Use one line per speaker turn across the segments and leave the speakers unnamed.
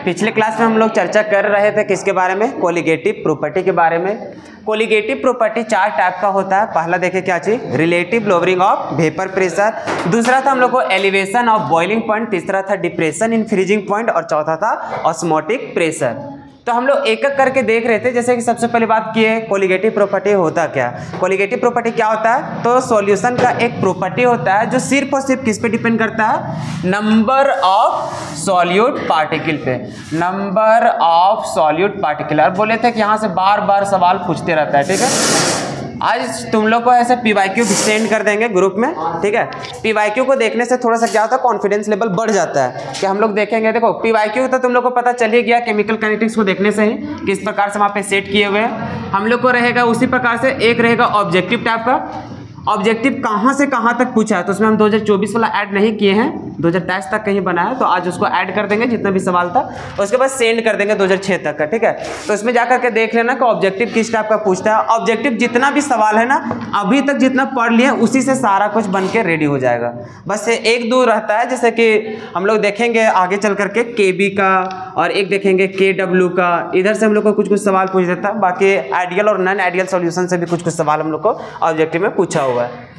पिछले क्लास में हम लोग चर्चा कर रहे थे किसके बारे में, कोलिगेटिव प्रॉपर्टी के बारे में। कोलिगेटिव प्रॉपर्टी 4 टाइप का होता है। पहला देखे क्या चीज, relative lowering of vapour pressure, दूसरा था हम लोग को एलिवेशन ऑफ बॉइलिंग पॉइंट, तीसरा था डिप्रेशन इन फ्रीजिंग पॉइंट और चौथा था ऑस्मोटिक प्रेशर। तो हम लोग एक एक करके देख रहे थे। जैसे कि सबसे पहले बात किए कोलिगेटिव प्रॉपर्टी होता क्या। कोलिगेटिव प्रॉपर्टी क्या होता है, तो सॉल्यूशन का एक प्रॉपर्टी होता है जो सिर्फ और सिर्फ किस पे डिपेंड करता है, नंबर ऑफ सॉल्यूट पार्टिकल पे, नंबर ऑफ सॉल्यूट पार्टिकल। और बोले थे कि यहाँ से बार बार सवाल पूछते रहता है, ठीक है। आज तुम लोग को ऐसे PYQ सेंड कर देंगे ग्रुप में, ठीक है। PYQ को देखने से थोड़ा सा क्या होता है, कॉन्फिडेंस लेवल बढ़ जाता है कि हम लोग देखेंगे। देखो PYQ तो तुम लोग को पता चल ही गया केमिकल काइनेटिक्स को देखने से ही किस प्रकार से वहाँ पे सेट किए हुए हैं। हम लोग को रहेगा उसी प्रकार से एक रहेगा ऑब्जेक्टिव टाइप का। ऑब्जेक्टिव कहाँ से कहाँ तक पूछा है, तो उसमें हम 2024 वाला ऐड नहीं किए हैं, 2023 तक कहीं बना है, तो आज उसको ऐड कर देंगे जितना भी सवाल था, उसके बाद सेंड कर देंगे 2006 तक का, ठीक है। तो इसमें जाकर के देख लेना कि ऑब्जेक्टिव किस टाइप का पूछता है। ऑब्जेक्टिव जितना भी सवाल है ना, अभी तक जितना पढ़ लिए उसी से सारा कुछ बन के रेडी हो जाएगा। बस एक दो रहता है, जैसे कि हम लोग देखेंगे आगे चल करके KB का और एक देखेंगे KW का, इधर से हम लोग को कुछ कुछ सवाल पूछ देता है। बाकी आइडियल और नॉन आइडियल सॉल्यूशन से भी कुछ कुछ सवाल हम लोग को ऑब्जेक्टिव में पूछा हुआ है।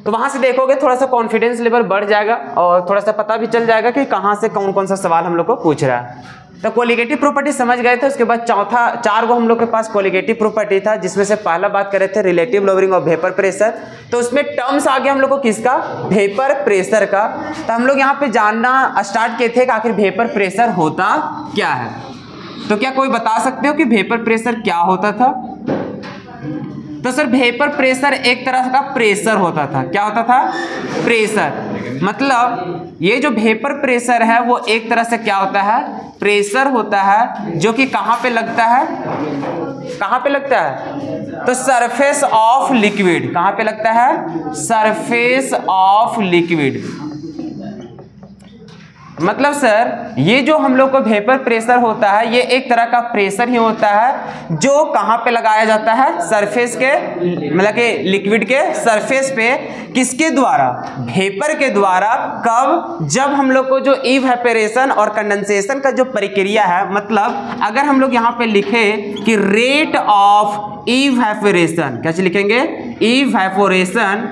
तो वहां से देखोगे थोड़ा सा कॉन्फिडेंस लेवल बढ़ जाएगा और थोड़ा सा पता भी चल जाएगा कि कहां से कौन कौन सा सवाल हम लोग को पूछ रहा है। तो कोलिगेटिव प्रॉपर्टी समझ गए थे। उसके बाद चौथा 4 गो हम लोग के पास कोलिगेटिव प्रॉपर्टी था, जिसमें से पहला बात कर रहे थे relative lowering of vapour pressure. तो उसमें टर्म्स आ गया हम लोग को किसका, वेपर प्रेशर का। तो हम लोग यहाँ पे जानना स्टार्ट किए थे कि आखिर वेपर प्रेशर होता क्या है। तो क्या कोई बता सकते हो कि वेपर प्रेशर क्या होता था। तो सर वेपर प्रेशर एक तरह का प्रेशर होता था। क्या होता था, प्रेशर। मतलब ये जो वेपर प्रेशर है वो एक तरह से क्या होता है, प्रेशर होता है, जो कि कहां पे लगता है, कहां पे लगता है, तो सरफेस ऑफ लिक्विड। कहां पे लगता है, सरफेस ऑफ लिक्विड। मतलब सर ये जो हम लोग को वेपर प्रेशर होता है, ये एक तरह का प्रेशर ही होता है जो कहाँ पे लगाया जाता है, सरफेस के, मतलब कि लिक्विड के सरफेस पे। किसके द्वारा, वेपर के द्वारा। कब, जब हम लोग को जो इवेपोरेशन और कंडेंसेशन का जो प्रक्रिया है, मतलब अगर हम लोग यहाँ पे लिखे कि रेट ऑफ इवेपोरेशन, कैसे लिखेंगे, इवेपोरेशन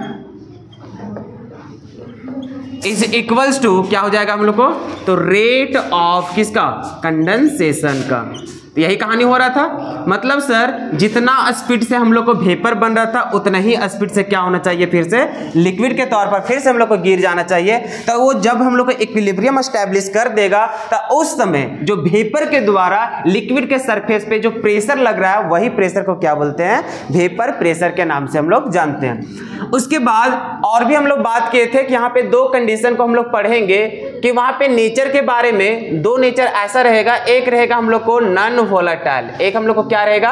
इज इक्वल्स टू क्या हो जाएगा हम लोग को, तो रेट ऑफ किसका, कंडेंसेशन का। तो यही कहानी हो रहा था। मतलब सर जितना स्पीड से हम लोग को वेपर बन रहा था उतना ही स्पीड से क्या होना चाहिए, फिर से लिक्विड के तौर पर फिर से हम लोग को गिर जाना चाहिए। तो वो जब हम लोग को इक्विलिब्रियम एस्टैब्लिश कर देगा, तो उस समय जो वेपर के द्वारा लिक्विड के सरफेस पे जो प्रेशर लग रहा है, वही प्रेशर को क्या बोलते हैं, वेपर प्रेशर के नाम से हम लोग जानते हैं। उसके बाद और भी हम लोग बात किए थे कि यहाँ पे 2 कंडीशन को हम लोग पढ़ेंगे कि वहां पे नेचर के बारे में 2 नेचर ऐसा रहेगा। एक रहेगा हम लोग को नॉन वोलेटाइल, एक हम लोग को क्या रहेगा,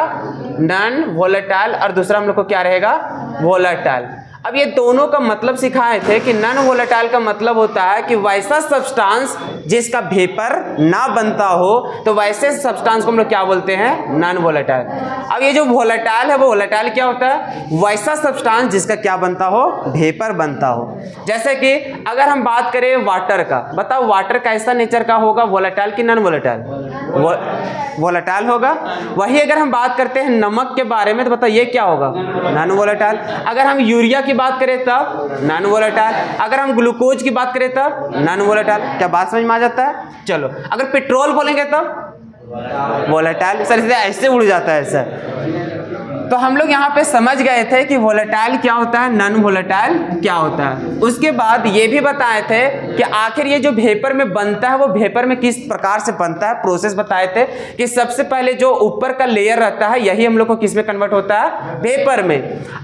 नॉन वोलेटाइल, और दूसरा हम लोग को क्या रहेगा, वोलेटाइल। अब ये दोनों का मतलब सिखाए थे कि नॉन वोलेटाइल का मतलब होता है कि वैसा सब्सटेंस जिसका वेपर ना बनता हो, तो वैसे सब्सटेंस को हम लोग क्या बोलते हैं, नॉन वोलेटाइल। अब ये जो वोलेटाइल है, वो वोलेटाइल क्या होता है, वैसा सब्सटेंस जिसका क्या बनता हो, वेपर बनता हो। जैसे कि अगर हम बात करें वाटर का, बताओ वाटर कैसा नेचर का होगा, वोलेटाइल कि नॉन वोलेटाइल, वोलेटाइल होगा। वही अगर हम बात करते हैं नमक के बारे में, तो बताओ ये क्या होगा, नॉन वोलेटाइल। अगर हम यूरिया की बात करें तब नॉन वोलेटाइल, अगर हम ग्लूकोज की बात करें तब नॉन वोलेटाइल। क्या बात समझ में आ जाता है। चलो अगर पेट्रोल बोलेंगे तब वोलेटाइल। सर ऐसे उड़ जाता है सर। तो हम लोग यहाँ पे समझ गए थे कि वोलेटाइल क्या होता है, नॉन वोलेटाइल क्या होता है। उसके बाद ये भी बताए थे कि आखिर ये जो वेपर में बनता है, वो वेपर में किस प्रकार से बनता है, प्रोसेस बताए थे कि सबसे पहले जो ऊपर का लेयर रहता है, यही हम लोग को किस में कन्वर्ट होता है, वेपर में।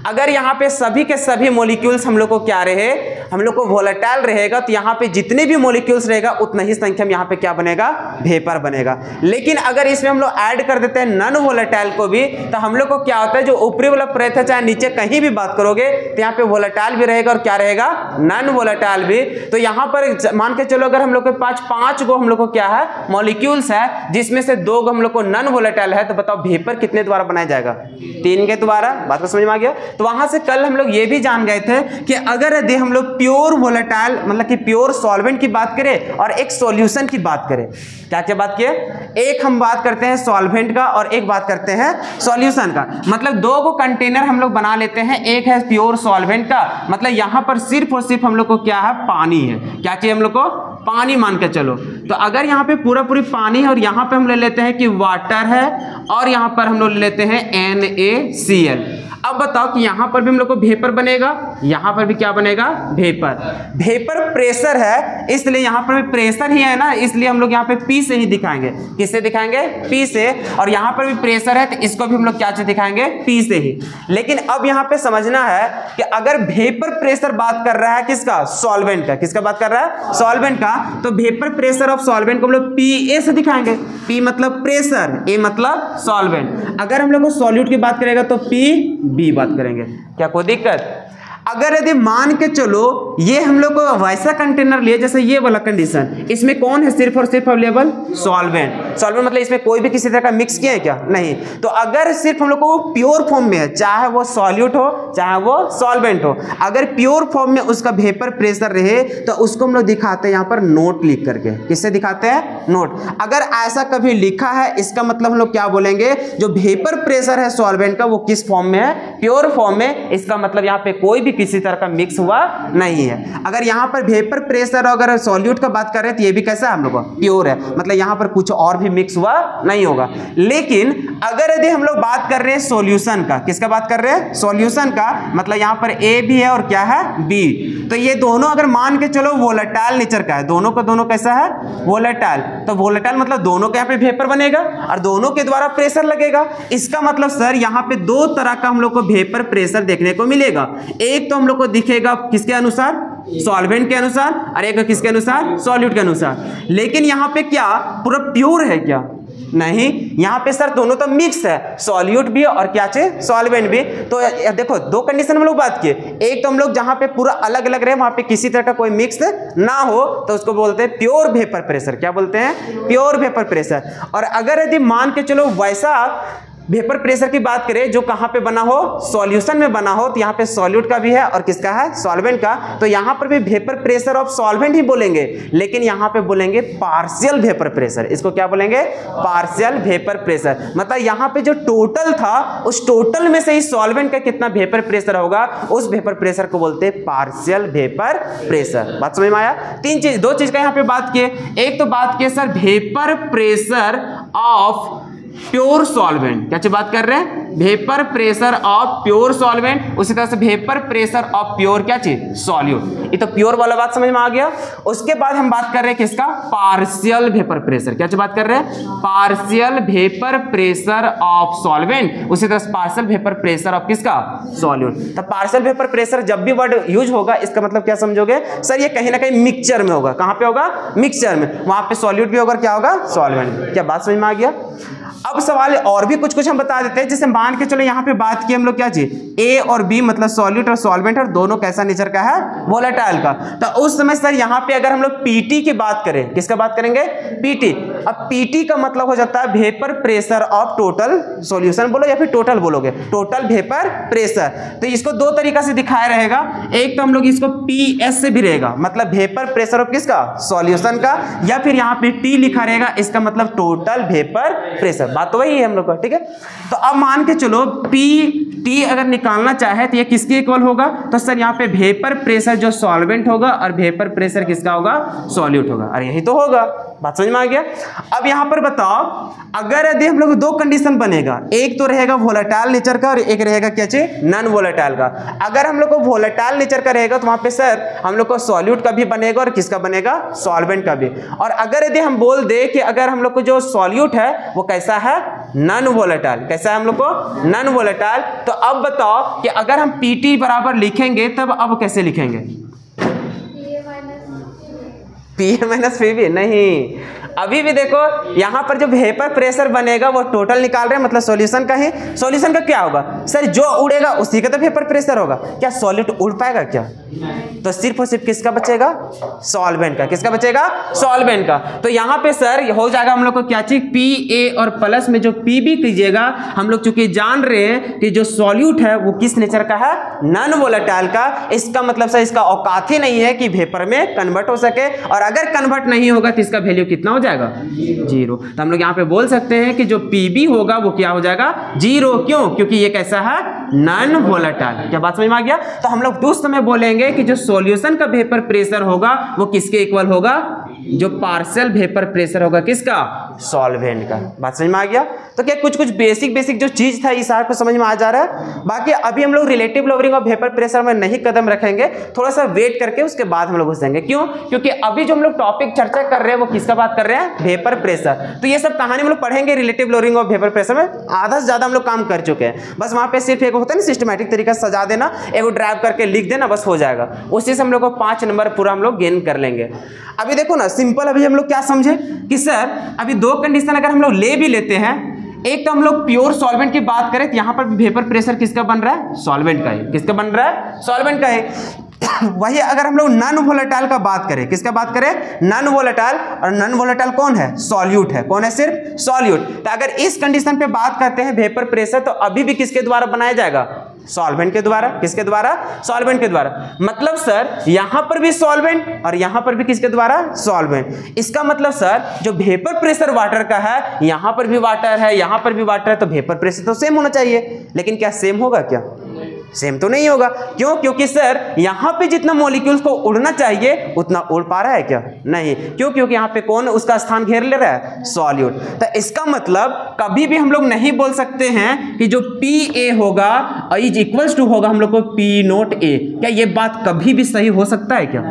अगर यहाँ पे सभी के सभी मॉलिक्यूल्स हम लोग को क्या रहे, हम लोग को वोलेटाइल रहेगा, तो यहाँ पे जितने भी मॉलिक्यूल्स रहेगा उतना ही संख्या में यहाँ पे क्या बनेगा, वेपर बनेगा। लेकिन अगर इसमें हम लोग ऐड कर देते हैं नॉन वोलेटाइल को भी, तो हम लोग को क्या होता है, जो ऊपरी वाला परत है, चाहे नीचे कहीं भी बात करोगे, तो यहाँ पे वोलेटाइल भी रहेगा और क्या रहेगा, नॉन वोलेटाइल भी। तो यहाँ पर पर मान के चलो अगर हम लोग के पास 5 गो हम लोग को क्या है मॉलिक्यूल्स है, जिसमें से 2 गो हम लोग को नॉन वोलेटाइल है, तो बताओ वेपर कितने द्वारा बनाया जाएगा? 3 के द्वारा। बात को समझ में आ गया? तो वहां से कल हम लोग ये भी जान गए थे कि अगर यदि हम लोग प्योर वोलेटाइल मतलब कि प्योर सॉल्वेंट की बात करें और एक सॉल्यूशन की बात करें, क्या क्या बात किए? एक हम बात करते हैं सॉल्वेंट का और एक बात करते हैं सॉल्यूशन का। मतलब 2 को कंटेनर हम लोग बना लेते हैं, एक है प्योर सॉल्वेंट का, मतलब यहां पर सिर्फ और सिर्फ हम लोग को क्या है पानी है। क्या चाहिए हम लोग को? पानी मान के चलो। तो अगर यहाँ पे पूरा पूरी पानी है और यहाँ पे हम ले लेते हैं कि वाटर है और यहाँ पर हम लोग ले लेते हैं NaCl। अब बताओ कि यहाँ पर भी हम लोग को वेपर बनेगा, यहाँ पर भी क्या बनेगा? वेपर। वेपर प्रेशर है इसलिए यहाँ पर भी प्रेशर ही है ना, इसलिए हम लोग यहाँ पे P से ही दिखाएंगे। किससे दिखाएंगे? P से। और यहाँ पर भी प्रेशर है तो इसको भी हम लोग क्या से दिखाएंगे? P से ही। लेकिन अब यहाँ पे समझना है कि अगर वेपर प्रेशर बात कर रहा है किसका? सॉल्वेंट का। किसका बात कर रहा है? सॉल्वेंट का। तो वेपर प्रेशर ऑफ सॉल्वेंट को हम लोग PA से दिखाएंगे। P मतलब प्रेशर, A मतलब सॉल्वेंट। अगर हम लोग को सॉल्यूट की बात करेगा तो PB बात करेंगे। क्या कोई दिक्कत? अगर यदि मान के चलो ये हम लोग को वैसा कंटेनर लिए जैसे ये वाला कंडीशन, इसमें कौन है सिर्फ और सिर्फ अवेलेबल? सॉल्वेंट। सॉल्वेंट मतलब इसमें कोई भी किसी तरह का मिक्स किया है क्या? नहीं। तो अगर सिर्फ हम लोग को प्योर फॉर्म में है, चाहे वो सॉल्यूट हो चाहे वो सॉल्वेंट हो, अगर प्योर फॉर्म में उसका वेपर प्रेशर रहे तो उसको हम लोग दिखाते हैं यहाँ पर नोट लिख करके। किससे दिखाते हैं? नोट। अगर ऐसा कभी लिखा है इसका मतलब हम लोग क्या बोलेंगे? जो वेपर प्रेशर है सॉल्वेंट का वो किस फॉर्म में है? प्योर फॉर्म में। इसका मतलब यहाँ पे कोई भी किसी तरह का मिक्स हुआ नहीं है। अगर यहाँ पर वेपर प्रेशर और अगर सॉल्यूट का बात कर रहे हैं तो ये भी कैसा है हम लोग का? प्योर है। मतलब यहाँ पर कुछ और भी मिक्स हुआ नहीं होगा। लेकिन अगर यदि हम लोग बात कर रहे हैं सॉल्यूशन का, किसका बात कर रहे हैं? सॉल्यूशन का। मतलब यहाँ पर A भी है और क्या है? B। तो ये दोनों अगर मान के चलो वोलेटाइल नेचर का है, दोनों का दोनों कैसा है? वोलेटाइल। तो वोलेटाइल मतलब दोनों के यहाँ पे वेपर बनेगा और दोनों के द्वारा प्रेशर लगेगा। इसका मतलब सर यहाँ पे 2 तरह का हम लोग को वेपर प्रेशर देखने को मिलेगा। एक तो हम लोग को दिखेगा किसके अनुसार? सॉल्वेंट के अनुसार, और एक किसके अनुसार? सॉल्यूट के अनुसार। लेकिन यहाँ पे क्या पूरा प्योर है क्या? नहीं। यहाँ पे सर दोनों तो मिक्स है, सॉल्यूट भी और क्या चाहिए? सॉल्वेंट भी। तो देखो 2 कंडीशन हम लोग बात किए। एक तो हम लोग जहाँ पे पूरा अलग अलग रहे, वहां पे किसी तरह का कोई मिक्स ना हो, तो उसको बोलते हैं प्योर वेपर प्रेशर। क्या बोलते हैं? Pure vapour pressure. और अगर यदि मान के चलो वैसा वेपर प्रेशर की बात करें जो कहां पे बना हो? सॉल्यूशन में बना हो, तो यहाँ पे सॉल्यूट का भी है और किसका है? सॉल्वेंट का। तो यहाँ पर भी वेपर प्रेशर ऑफ सॉल्वेंट ही बोलेंगे, लेकिन यहाँ पे बोलेंगे पार्शियल वेपर प्रेशर। इसको क्या बोलेंगे? Partial vapour pressure. मतलब यहाँ पे जो टोटल था उस टोटल में से ही सॉल्वेंट का कितना वेपर प्रेशर होगा, उस वेपर प्रेशर को बोलते हैं पार्शियल वेपर प्रेशर। बात समझ में आया? 2 चीज का यहाँ पे बात किए। एक तो बात किए sir vapour pressure of pure solvent. क्या बात कर रहे हैं? Vapour pressure of pure solvent. उसी तरह से वेपर प्रेशर ऑफ प्योर क्या चीज? सॉल्यूट। ये तो प्योर वाला बात समझ में आ गया। उसके बाद हम बात कर रहे हैं किसका? Partial vapour pressure. क्या बात कर रहे हैं? Partial vapour pressure of solvent. उसी तरह से पार्शियल वेपर प्रेशर ऑफ किसका? सॉल्यूट। तो पार्शियल वेपर प्रेशर जब भी वर्ड यूज होगा इसका मतलब क्या समझोगे? सर ये कहीं ना कहीं मिक्सचर में होगा। कहां पे होगा? मिक्सचर में। वहां पे सॉल्यूट भी होगा, क्या होगा? सॉल्वेंट। क्या बात समझ में आ गया? अब सवाल और भी कुछ कुछ हम बता देते हैं। जैसे मान के चलो यहाँ पे बात की हम लोग क्या चीज? A और B मतलब सॉल्यूट और सॉल्वेंट, और दोनों कैसा नेचर का है? वोलेटाइल का। तो उस समय सर यहाँ पे अगर हम लोग PT की बात करें, किसका बात करेंगे? PT। अब PT का मतलब हो जाता है vapour pressure of total solution बोलो या फिर टोटल बोलोगे, टोटल वेपर प्रेशर। तो इसको 2 तरीका से दिखाया रहेगा। एक तो हम लोग इसको PS से भी रहेगा, मतलब वेपर प्रेशर ऑफ किसका? सॉल्यूशन का, या फिर यहाँ पे T लिखा रहेगा, इसका मतलब टोटल वेपर प्रेशर। बात तो वही है हम लोग का। ठीक है। तो अब मान के चलो PT अगर निकालना चाहे तो ये किसके इक्वल होगा? तो सर यहाँ पे वेपर प्रेशर जो सॉल्वेंट होगा और वेपर प्रेशर किसका होगा? सॉल्यूट होगा। अरे यही तो होगा। बात समझ में आ गया? अब यहाँ पर बताओ अगर यदि हम लोग 2 कंडीशन बनेगा, एक तो रहेगा वोलेटाइल नेचर का और एक रहेगा क्या चाहिए? नॉन वोलेटाइल का। अगर हम लोग को वोलेटाइल नेचर का रहेगा तो वहां पे सर हम लोग को सॉल्यूट का भी बनेगा और किसका बनेगा? सॉल्वेंट का भी। और अगर यदि हम बोल दे कि अगर हम लोग को जो सॉल्यूट है वो कैसा है? Non volatile. कैसा है हम लोग को? Non volatile. तो अब बताओ कि अगर हम PT बराबर लिखेंगे तब अब कैसे लिखेंगे? PA - PB नहीं। अभी भी देखो यहाँ पर जो वेपर प्रेशर बनेगा वो टोटल निकाल रहे हैं, मतलब सॉल्यूशन का ही। सॉल्यूशन का क्या होगा सर, जो उड़ेगा उसी का तो वेपर प्रेशर होगा। क्या सॉलिड उड़ पाएगा क्या? तो सिर्फ और सिर्फ किसका बचेगा? सॉल्वेंट का। किसका बचेगा? सॉल्वेंट का। तो यहाँ पे सर हो जाएगा हम लोग को क्या चीज, Pa और प्लस में जो Pb कीजिएगा, हम लोग चूंकि जान रहे हैं कि जो सॉल्यूट है वो किस नेचर का है, नॉन वोलेटाइल का। इसका मतलब सर इसका औकात ही नहीं है कि वेपर में कन्वर्ट हो सके, और अगर कन्वर्ट नहीं होगा तो इसका वैल्यू कितना हो जाएगा? 0। तो हम लोग यहाँ पे बोल सकते हैं कि जो Pb होगा वो क्या हो जाएगा? 0। क्यों? क्योंकि ये कैसा है, नॉन वोलेटाइल। क्या बात समझ में आ गया? तो हम लोग उस समय बोलेंगे कि जो सॉल्यूशन का वेपर प्रेशर होगा वो किसके इक्वल होगा? जो पार्शियल वेपर प्रेशर होगा किसका? सॉल्वेंट का। बात समझ में आ गया? तो क्या कुछ बेसिक जो चीज था इस आपको समझ में आ जा रहा है? बाकी अभी हम लोग relative lowering of vapour pressure में नहीं कदम रखेंगे, थोड़ा सा वेट करके उसके बाद हम लोग घुसेंगे। क्यों? क्योंकि अभी जो हम लोग टॉपिक चर्चा कर रहे हैं वो किसका बात कर रहे हैं? Vapour pressure. तो ये सब कहानी हम लोग पढ़ेंगे relative lowering of vapour pressure में, आधा से ज्यादा हम लोग काम कर चुके हैं। बस वहां पे सिर्फ एक होता है ना सिस्टमैटिक तरीका से सजा देना, एक ड्राइव करके लिख देना, बस हो जाएगा। उसी से हम लोग को 5 नंबर पूरा हम लोग गेन कर लेंगे। अभी देखो ना सिंपल, अभी हम लोग क्या समझे कि सर अभी 2 कंडीशन अगर हम लोग ले भी लेते हैं, एक तो हम लोग प्योर सॉल्वेंट की बात करें तो यहां पर वेपर प्रेशर किसका बन रहा है? सॉल्वेंट का है। किसका बन रहा है? सॉल्वेंट का है। वही अगर हम लोग नॉन वोलेटाइल का बात करें, किसका बात करें? Non volatile. और नॉन वोलेटाइल कौन है? सॉल्यूट है। कौन है? सिर्फ सॉल्यूट। तो अगर इस कंडीशन पे बात करते हैं वेपर प्रेशर, तो अभी भी किसके द्वारा बनाया जाएगा? सॉल्वेंट के द्वारा। किसके द्वारा? सॉल्वेंट के द्वारा। मतलब सर यहां पर भी सॉल्वेंट और यहां पर भी किसके द्वारा? सॉल्वेंट। इसका मतलब सर जो वेपर प्रेशर वाटर का है, यहां पर भी वाटर है, यहां पर भी वाटर है, तो वेपर प्रेशर तो सेम होना चाहिए। लेकिन क्या सेम होगा? क्या सेम तो नहीं होगा। क्यों? क्योंकि सर यहां पे जितना मॉलिक्यूल्स को उड़ना चाहिए उतना उड़ पा रहा है क्या? नहीं। क्यों? क्योंकि यहां पे कौन उसका स्थान घेर ले रहा है? सॉल्यूट। तो इसका मतलब कभी भी हम लोग नहीं बोल सकते हैं कि जो Pa होगा इज इक्वल्स टू होगा हम लोग को P0A। क्या ये बात कभी भी सही हो सकता है? क्या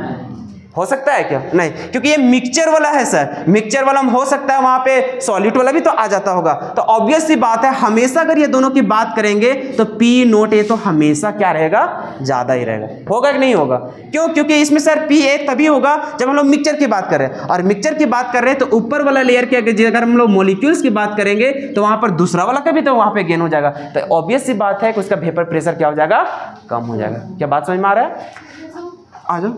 हो सकता है? क्या नहीं, क्योंकि ये मिक्सचर वाला है सर। मिक्सचर वाला हो सकता है वहां पे सॉल्यूट वाला भी तो आ जाता होगा। तो ऑब्वियस सी बात है, हमेशा अगर ये दोनों की बात करेंगे तो P0A तो हमेशा क्या रहेगा? ज्यादा ही रहेगा। होगा कि नहीं होगा? क्यों? क्योंकि इसमें सर Pa तभी होगा जब हम लोग मिक्सचर की बात कर रहे हैं, और मिक्सचर की बात कर रहे हैं तो ऊपर वाला लेयर के अगर हम लोग मॉलिक्यूल्स की बात करेंगे तो वहां पर दूसरा वाला का भी तो वहां पे गेन हो जाएगा। तो ऑब्वियस सी बात है कि उसका वेपर प्रेशर क्या हो जाएगा? कम हो जाएगा। क्या बात समझ में आ रहा है? आ जाओ।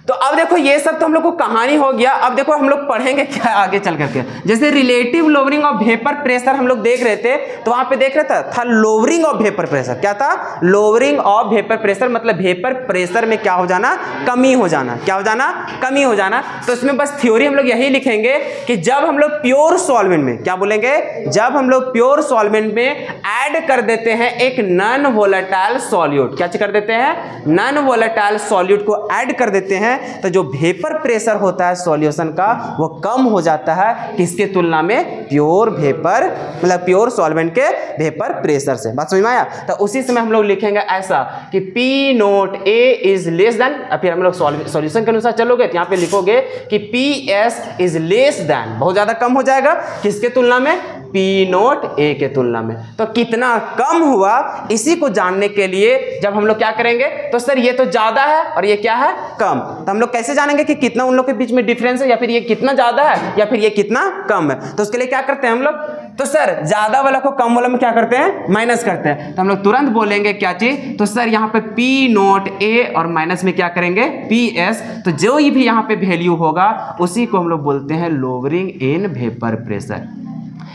तो अब देखो ये सब तो हम लोग को कहानी हो गया। अब देखो हम लोग पढ़ेंगे क्या आगे चल करके। जैसे relative lowering of vapour pressure हम लोग देख रहे थे, तो वहां पे देख रहे था लोअरिंग ऑफ वेपर प्रेशर। क्या था? लोअरिंग ऑफ वेपर प्रेशर, मतलब वेपर प्रेशर में क्या हो जाना? कमी हो जाना। क्या हो जाना? कमी हो जाना। तो इसमें बस थ्योरी हम लोग यही लिखेंगे कि जब हम लोग प्योर सॉल्वेंट में, क्या बोलेंगे? जब हम लोग प्योर सॉल्वेंट में ऐड कर देते हैं एक नॉन वोलेटाइल सॉल्यूट, क्या कर देते हैं? नॉन वोलेटाइल सॉल्यूट को ऐड कर देते हैं, तो जो वेपर प्रेशर होता है सॉल्यूशन का वो कम हो जाता है। किसके तुलना में? प्योर वेपर, मतलब प्योर सॉल्वेंट के वेपर प्रेशर से। बात समझ में आया? तो उसी समय हम लोग लिखेंगे ऐसा कि P0A इज लेस देन, फिर हम लोग सॉल्यूशन के अनुसार चलोगे तो यहां पे लिखोगे कि PS इज लेस देन, बहुत ज्यादा कम हो जाएगा। किसके तुलना में? P0A के तुलना में। तो कितना कम हुआ इसी को जानने के लिए जब हम लोग क्या करेंगे, तो सर ये तो ज्यादा है और ये क्या है? कम। तो हम लोग कैसे जानेंगे कि कितना उन लोग के बीच में डिफरेंस है, या फिर ये कितना ज्यादा है या फिर ये कितना कम है? तो उसके लिए क्या करते हैं हम लोग? तो सर ज्यादा वाला को कम वाला में क्या करते हैं? माइनस करते हैं। तो हम लोग तुरंत बोलेंगे क्या चीज? तो सर यहाँ पे P0A और माइनस में क्या करेंगे? PS। तो जो भी यहाँ पे वैल्यू होगा उसी को हम लोग बोलते हैं लोअरिंग इन वेपर प्रेशर।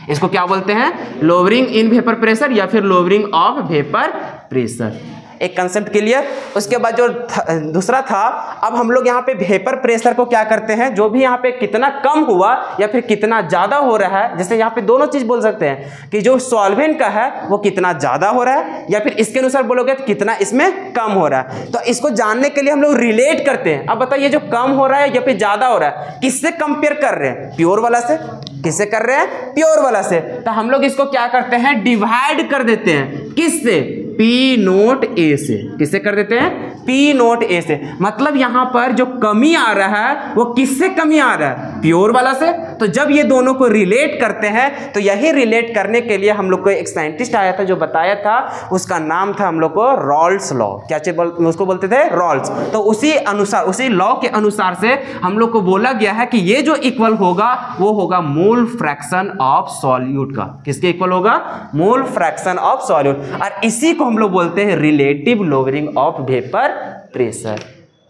इसको क्या बोलते हैं? लोअरिंग इन वेपर प्रेशर या फिर लोअरिंग ऑफ वेपर प्रेशर। एक कंसेप्ट क्लियर। उसके बाद जो दूसरा था, अब हम लोग यहाँ पे वेपर प्रेशर को क्या करते हैं, जो भी यहाँ पे कितना कम हुआ या फिर कितना ज्यादा हो रहा है, जैसे यहाँ पे दोनों चीज बोल सकते हैं कि जो सॉल्वेंट का है वो कितना ज्यादा हो रहा है, या फिर इसके अनुसार बोलोगे तो कितना इसमें कम हो रहा है। तो इसको जानने के लिए हम लोग रिलेट करते हैं। अब बताइए जो कम हो रहा है या फिर ज्यादा हो रहा है, किससे कंपेयर कर रहे हैं? प्योर वाला से। किससे कर रहे हैं? प्योर वाला से। तो हम लोग इसको क्या करते हैं? डिवाइड कर देते हैं। किससे? P0A से। किससे कर देते हैं? P0A से। मतलब यहां पर जो कमी आ रहा है वो किससे कमी आ रहा है? प्योर वाला से। तो जब ये दोनों को रिलेट करते हैं तो यही रिलेट करने के लिए हम लोग को एक साइंटिस्ट आया था जो बताया था, उसका नाम था हम लोग को रॉल्स लॉ। क्या उसको बोलते थे? रॉल्स। तो उसी अनुसार, उसी लॉ के अनुसार से हम लोग को बोला गया है कि ये जो इक्वल होगा वो होगा मोल फ्रैक्शन ऑफ सॉल्यूट का। किसके इक्वल होगा? Mole fraction of solute. और इसी को हम लोग बोलते हैं relative lowering of vapour pressure.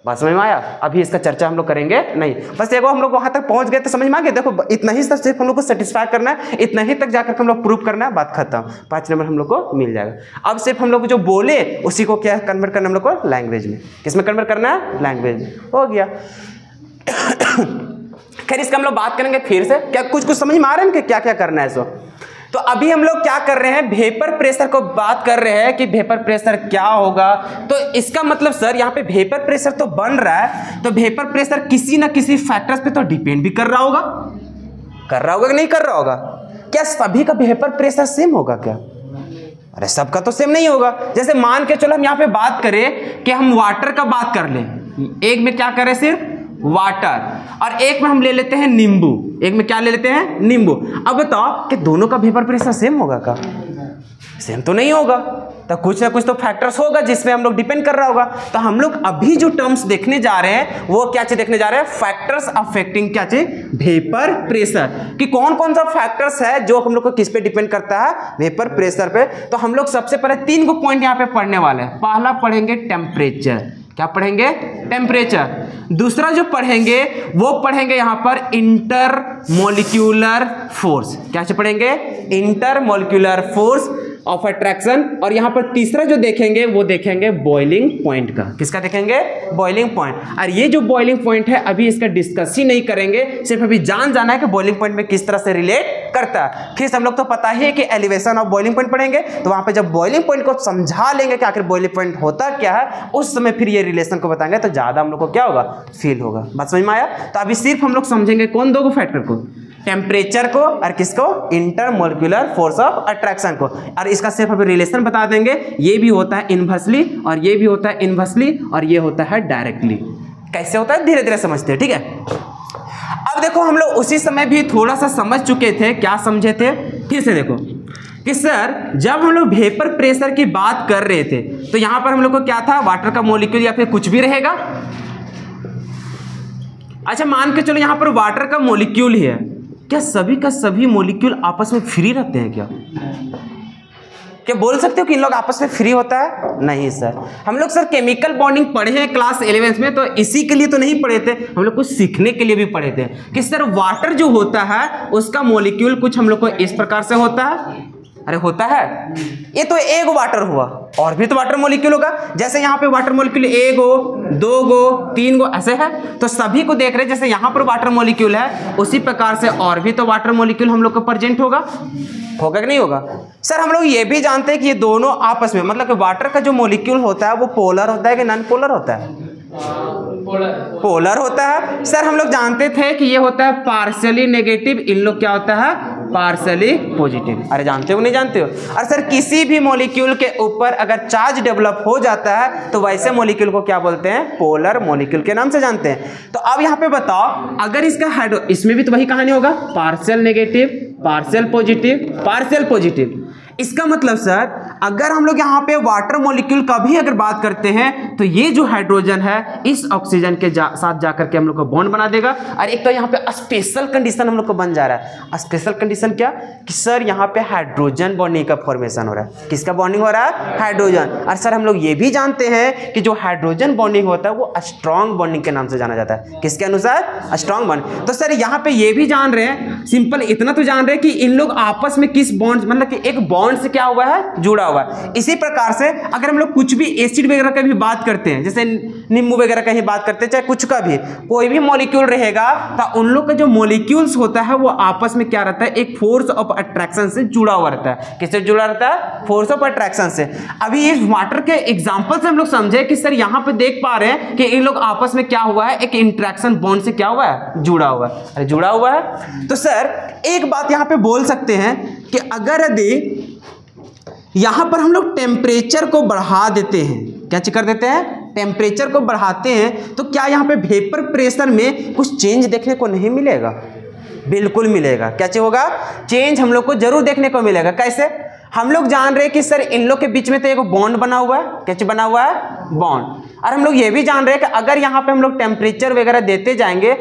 बात समझ में आया? अभी इसका चर्चा हम लोग करेंगे नहीं, बस देखो हम लोग वहां तक पहुंच गए तो समझ में आ गया। देखो इतना ही सिर्फ हम लोग को सेटिस्फाई करना है, इतना ही तक जाकर हम लोग प्रूव करना है, बात खत्म। 5 नंबर हम लोग को मिल जाएगा। अब सिर्फ हम लोग जो बोले उसी को क्या कन्वर्ट करना हम लोग को? लैंग्वेज में। किसमें कन्वर्ट करना है? लैंग्वेज में। हो गया। खैर इसका हम लोग बात करेंगे फिर से। क्या कुछ समझ में आ रहा है कि क्या क्या करना है? सो तो अभी हम लोग क्या कर रहे हैं? वेपर प्रेशर को बात कर रहे हैं कि वेपर प्रेशर क्या होगा। तो इसका मतलब सर यहाँ पे वेपर प्रेशर तो बन रहा है, तो वेपर प्रेशर किसी ना किसी फैक्टर्स पे तो डिपेंड भी कर रहा होगा। कर रहा होगा कि नहीं कर रहा होगा? क्या सभी का वेपर प्रेशर सेम होगा क्या? अरे सबका तो सेम नहीं होगा। जैसे मान के चलो हम यहाँ पे बात करें कि हम वाटर का बात कर लें, एक में क्या करें? सिर्फ वाटर, और एक में हम ले लेते हैं नींबू। एक में क्या ले लेते हैं? नींबू। अब बताओ कि दोनों का वेपर प्रेशर सेम होगा क्या? सेम तो नहीं होगा। तो कुछ ना कुछ तो फैक्टर्स होगा जिसमें हम लोग डिपेंड कर रहा होगा। तो हम लोग अभी जो टर्म्स देखने जा रहे हैं वो क्या चीज देखने जा रहे हैं? फैक्टर्स अफेक्टिंग क्या चीज? Vapour pressure. कि कौन कौन सा फैक्टर्स है जो हम लोग को किस पे डिपेंड करता है? वेपर प्रेशर पे। तो हम लोग सबसे पहले 3 को पॉइंट यहाँ पे पढ़ने वाले हैं। पहला पढ़ेंगे टेम्परेचर। क्या पढ़ेंगे? टेम्परेचर। दूसरा जो पढ़ेंगे वो पढ़ेंगे यहाँ पर इंटरमोलिक्यूलर फोर्स। क्या पढ़ेंगे? Intermolecular force of attraction. और यहाँ पर तीसरा जो देखेंगे वो देखेंगे बॉइलिंग पॉइंट का। किसका देखेंगे? Boiling point. और ये जो बॉइलिंग पॉइंट है अभी इसका डिस्कस ही नहीं करेंगे, सिर्फ अभी जाना है कि बॉइलिंग पॉइंट में किस तरह से रिलेट करता है। फिर हम लोग तो पता ही है कि एलिवेशन ऑफ बॉइलिंग पॉइंट पढ़ेंगे, तो वहां पे जब बॉइलिंग पॉइंट को समझा लेंगे कि आखिर बॉइलिंग पॉइंट होता क्या है, उस समय फिर ये रिलेशन को बताएंगे तो ज्यादा हम लोग को क्या होगा? फील होगा। बात समझ में आया? तो अभी सिर्फ हम लोग समझेंगे कौन? 2 फैक्टर को, टेम्परेचर को और किसको? इंटरमोलिक्यूलर फोर्स ऑफ अट्रैक्शन को। और इसका सिर्फ अभी रिलेशन बता देंगे। ये भी होता है इनवर्सली और ये भी होता है इनवर्सली और ये होता है डायरेक्टली। कैसे होता है धीरे धीरे समझते हैं, ठीक है। अब देखो हम लोग उसी समय भी थोड़ा सा समझ चुके थे। क्या समझे थे? फिर से देखो कि सर जब हम लोग वेपर प्रेशर की बात कर रहे थे तो यहां पर हम लोग को क्या था? वाटर का मॉलिक्यूल या फिर कुछ भी रहेगा। अच्छा मान के चलो यहां पर वाटर का मॉलिक्यूल ही है, क्या सभी का सभी मॉलिक्यूल आपस में फ्री रहते हैं? क्या बोल सकते हो कि इन लोग आपस में फ्री होता है? नहीं सर। हम लोग सर केमिकल बॉन्डिंग पढ़े हैं क्लास 11th में, तो इसी के लिए तो नहीं पढ़े थे, हम लोग कुछ सीखने के लिए भी पढ़े थे कि सर वाटर जो होता है उसका मॉलिक्यूल कुछ हम लोग को इस प्रकार से होता है। अरे होता है, ये तो एक वाटर हुआ, और भी तो वाटर मॉलिक्यूल होगा। जैसे यहाँ पे वाटर मॉलिक्यूल 1 गो, 2 गो, 3 गो ऐसे है, तो सभी को देख रहे हैं जैसे यहाँ पर वाटर मॉलिक्यूल है उसी प्रकार से और भी तो वाटर मॉलिक्यूल हम लोग को प्रेजेंट होगा कि नहीं होगा? सर हम लोग ये भी जानते हैं कि ये दोनों आपस में, मतलब कि वाटर का जो मॉलिक्यूल होता है वो पोलर होता है कि नॉन पोलर होता है? पोलर होता है। सर हम लोग जानते थे कि ये होता है पार्शियली नेगेटिव, इन लोग क्या होता है? Partially positive. अरे जानते हो नहीं जानते हो? और सर किसी भी मॉलिक्यूल के ऊपर अगर चार्ज डेवलप हो जाता है तो वैसे मॉलिक्यूल को क्या बोलते हैं? पोलर मॉलिक्यूल के नाम से जानते हैं। तो अब यहाँ पे बताओ अगर इसका हाइड्रो, इसमें भी तो वही कहानी होगा, partial negative, partial positive, partial positive. इसका मतलब सर अगर हम लोग यहाँ पे वाटर मॉलिक्यूल का भी अगर बात करते हैं तो ये जो हाइड्रोजन है इस ऑक्सीजन के साथ जाकर के हम लोग को बॉन्ड बना देगा। और एक तो यहाँ पे स्पेशल कंडीशन हम लोग को बन जा रहा है। स्पेशल कंडीशन क्या? कि सर यहाँ पे हाइड्रोजन बॉन्डिंग का फॉर्मेशन हो रहा है। किसका बॉन्डिंग हो रहा है? हाइड्रोजन। और सर हम लोग ये भी जानते हैं कि जो हाइड्रोजन बॉन्डिंग होता है वो स्ट्रॉन्ग बॉन्डिंग के नाम से जाना जाता है। किसके अनुसार? Strong bond. तो सर यहाँ पे ये भी जान रहे हैं, सिंपल इतना तो जान रहे हैं कि इन लोग आपस में किस बॉन्ड, मतलब कि एक बॉन्ड से क्या हुआ है? जुड़ा हुआ है। इसी प्रकार से अगर हम लोग कुछ भी एसिड वगैरह का भी बात करते हैं, जैसे नींबू वगैरह का ही बात करते हैं, चाहे कुछ का भी कोई भी मॉलिक्यूल रहेगा तो उन लोग का जो मॉलिक्यूल्स होता है वो आपस में क्या रहता है? एक फोर्स ऑफ अट्रैक्शन से जुड़ा हुआ रहता है। किससे जुड़ा रहता है? फोर्स ऑफ अट्रैक्शन से। अभी इस वाटर के एग्जांपल से हम लोग समझे कि सर यहाँ पे देख पा रहे हैं कि इन लोग आपस में क्या हुआ है? एक इंट्रैक्शन बॉन्ड से क्या हुआ है? जुड़ा हुआ है। अरे जुड़ा हुआ है। तो सर एक बात यहाँ पे बोल सकते हैं कि अगर यदि यहां पर हम लोग टेम्परेचर को बढ़ा देते हैं, क्या कर देते हैं? टेम्परेचर को बढ़ाते हैं तो क्या यहाँ पे वेपर प्रेशर में कुछ चेंज देखने को नहीं मिलेगा? बिल्कुल मिलेगा। क्या चीज होगा? चेंज हम लोग को जरूर देखने को मिलेगा। कैसे? हम लोग जान रहे हैं कि सर इन लोग के बीच में तो एक बॉन्ड बना हुआ है। क्या चीज बना हुआ है? बॉन्ड। और हम लोग ये भी जान रहे हैं कि अगर यहाँ पे हम लोग टेम्परेचर वगैरह देते जाएंगे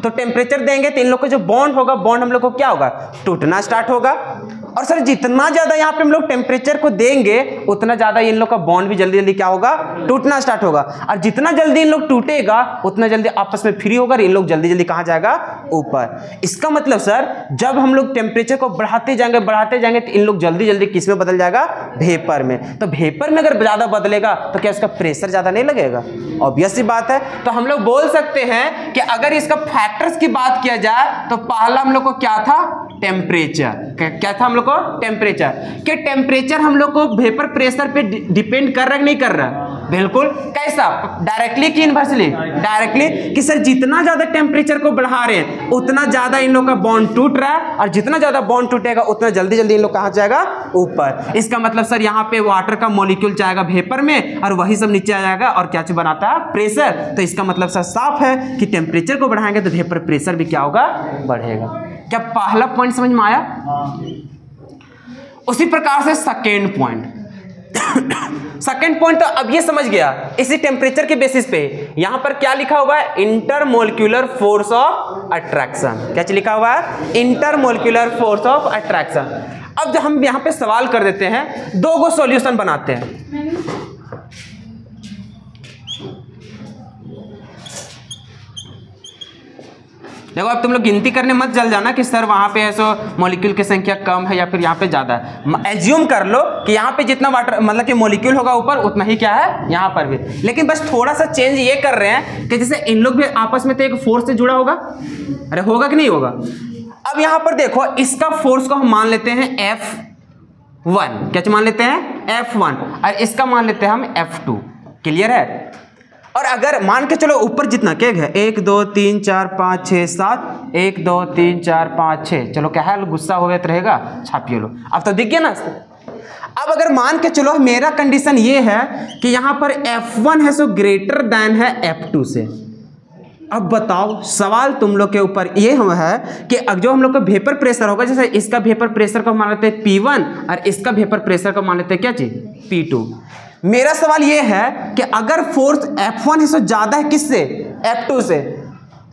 तो टेम्परेचर देंगे तो इन लोग का जो बॉन्ड होगा, बॉन्ड हम लोग को क्या होगा? टूटना स्टार्ट होगा। और सर जितना ज्यादा यहाँ पे हम लोग टेम्परेचर को देंगे उतना ज्यादा इन लोग का बॉन्ड भी जल्दी जल्दी क्या होगा? टूटना स्टार्ट होगा। और जितना जल्दी इन लोग टूटेगा उतना जल्दी आपस में फ्री होगा और इन लोग जल्दी जल्दी कहाँ जाएगा? ऊपर। इसका मतलब सर जब हम लोग टेम्परेचर को बढ़ाते जाएंगे तो इन लोग जल्दी जल्दी किस में बदल जाएगा? वेपर में। तो वेपर में अगर ज्यादा बदलेगा तो क्या उसका प्रेशर ज्यादा नहीं लगेगा? ऑब्वियस सी बात है। तो हम लोग बोल सकते हैं कि अगर इसका फैक्टर्स की बात किया जाए तो पहला हम लोग को क्या था? टेम्परेचर। क्या था हम लोग को? टेम्परेचर। कि टेम्परेचर हम लोग को वेपर प्रेशर पे डिपेंड कर रहा है कि नहीं कर रहा? बिल्कुल। कैसा? डायरेक्टली कि इनवर्सली? डायरेक्टली। कि सर जितना ज्यादा टेम्परेचर को बढ़ा रहे हैं उतना ज्यादा इन लोग का बॉन्ड टूट रहा है और जितना ज्यादा बॉन्ड टूटेगा उतना जल्दी जल्दी इन लोग कहाँ जाएगा? ऊपर। इसका मतलब सर यहाँ पे वाटर का मॉलिक्यूल जाएगा वेपर में और वही सब नीचे आ जाएगा और क्या चीज बनाता है? प्रेशर। तो इसका मतलब सर साफ है कि टेम्परेचर को बढ़ाएंगे तो वेपर प्रेशर भी क्या होगा? बढ़ेगा। क्या पहला पॉइंट समझ में आया? उसी प्रकार से सेकेंड पॉइंट सेकेंड पॉइंट तो अब ये समझ गया इसी टेम्परेचर के बेसिस पे। यहां पर क्या लिखा हुआ है? Intermolecular force of attraction. क्या लिखा हुआ है? Intermolecular force of attraction. अब जब हम यहां पे सवाल कर देते हैं, दो गो सॉल्यूशन बनाते हैं। देखो अब तुम लोग गिनती करने मत चल जाना कि सर वहां पे ऐसा मॉलिक्यूल की संख्या कम है या फिर यहाँ पे ज्यादा है। एज्यूम कर लो कि यहाँ पे जितना वाटर मतलब कि मॉलिक्यूल होगा ऊपर उतना ही क्या है यहाँ पर भी। लेकिन बस थोड़ा सा चेंज ये कर रहे हैं कि जैसे इन लोग भी आपस में तो एक फोर्स से जुड़ा होगा। अरे होगा कि नहीं होगा? अब यहाँ पर देखो इसका फोर्स को हम मान लेते हैं F1। क्या मान लेते हैं? F1। और इसका मान लेते हैं हम F2। क्लियर है? और अगर मान के चलो ऊपर जितना क्या है 1 2 3 4 5 6 7 1 2 3 4 5 6, चलो क्या है गुस्सा हो गया तो रहेगा, छापिए लो। अब तो दिख गया ना। अब अगर मान के चलो मेरा कंडीशन ये है कि यहाँ पर F1 है सो ग्रेटर देन है F2 से। अब बताओ सवाल तुम लोग के ऊपर ये है कि जो हम लोग का वेपर प्रेशर होगा, जैसे इसका वेपर प्रेशर को मान लेते हैं P1 और इसका वेपर प्रेशर को मान लेते हैं क्या चीज? P2। मेरा सवाल ये है कि अगर फोर्स F1 है सो ज्यादा है किससे? F2 से।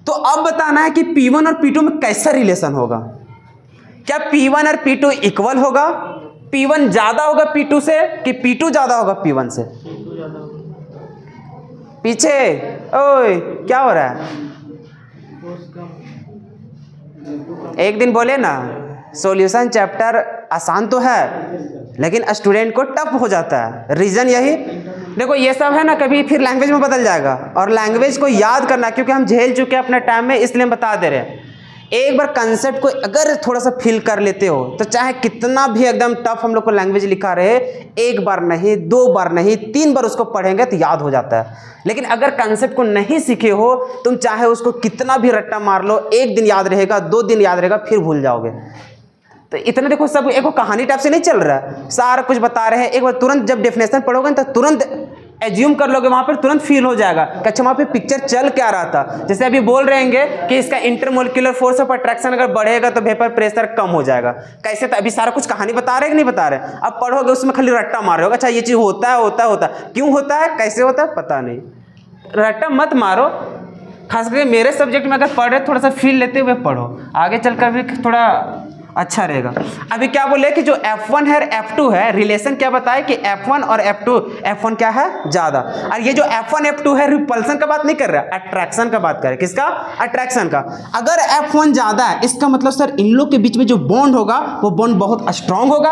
तो अब बताना है कि P1 और P2 में कैसा रिलेशन होगा। क्या P1 और P2 इक्वल होगा? P1 ज्यादा होगा P2 से कि P2 ज्यादा होगा P1 से? पीछे ओए क्या हो रहा है? एक दिन बोले ना सॉल्यूशन चैप्टर आसान तो है लेकिन स्टूडेंट को टफ हो जाता है। रीजन यही देखो ये सब है ना, कभी फिर लैंग्वेज में बदल जाएगा और लैंग्वेज को याद करना क्योंकि हम झेल चुके हैं अपने टाइम में, इसलिए हम बता दे रहे हैं। एक बार कंसेप्ट को अगर थोड़ा सा फील कर लेते हो तो चाहे कितना भी एकदम टफ हम लोग को लैंग्वेज लिखा रहे, एक बार नहीं, 2 बार नहीं, 3 बार उसको पढ़ेंगे तो याद हो जाता है। लेकिन अगर कंसेप्ट को नहीं सीखे हो तुम चाहे उसको कितना भी रट्टा मार लो, 1 दिन याद रहेगा, 2 दिन याद रहेगा, फिर भूल जाओगे। तो इतना देखो सब एक कहानी टाइप से नहीं चल रहा है, सारा कुछ बता रहे हैं। एक बार तुरंत जब डेफिनेशन पढ़ोगे तो तुरंत एज्यूम कर लोगे, वहां पर तुरंत फील हो जाएगा कि अच्छा वहां पे पिक्चर चल क्या रहा था। जैसे अभी बोल रहे हैं कि इसका इंटरमोलिक्यूलर फोर्स ऑफ अट्रैक्शन अगर बढ़ेगा तो वेपर प्रेशर कम हो जाएगा। कैसे? तो अभी सारा कुछ कहानी बता रहे हैं कि नहीं बता रहे? अब पढ़ोगे उसमें खाली रट्टा मार रहे हो, अच्छा ये चीज होता है होता है होता है, क्यों होता है, कैसे होता है, पता नहीं। रट्टा मत मारो, खास करके मेरे सब्जेक्ट में अगर पढ़ रहे थोड़ा सा फील लेते हुए पढ़ो, आगे चलकर भी थोड़ा अच्छा रहेगा। अभी क्या बोले कि जो F1 है F2 है, रिलेशन क्या बताए कि F1 और F2, F1 क्या है ज्यादा, और ये जो F1 F2 है रिपल्सन का बात नहीं कर रहा, अट्रैक्शन का बात कर रहे। किसका? अट्रैक्शन का। अगर F1 ज्यादा है इसका मतलब सर इन लोग के बीच में जो बॉन्ड होगा वो बॉन्ड बहुत स्ट्रांग होगा।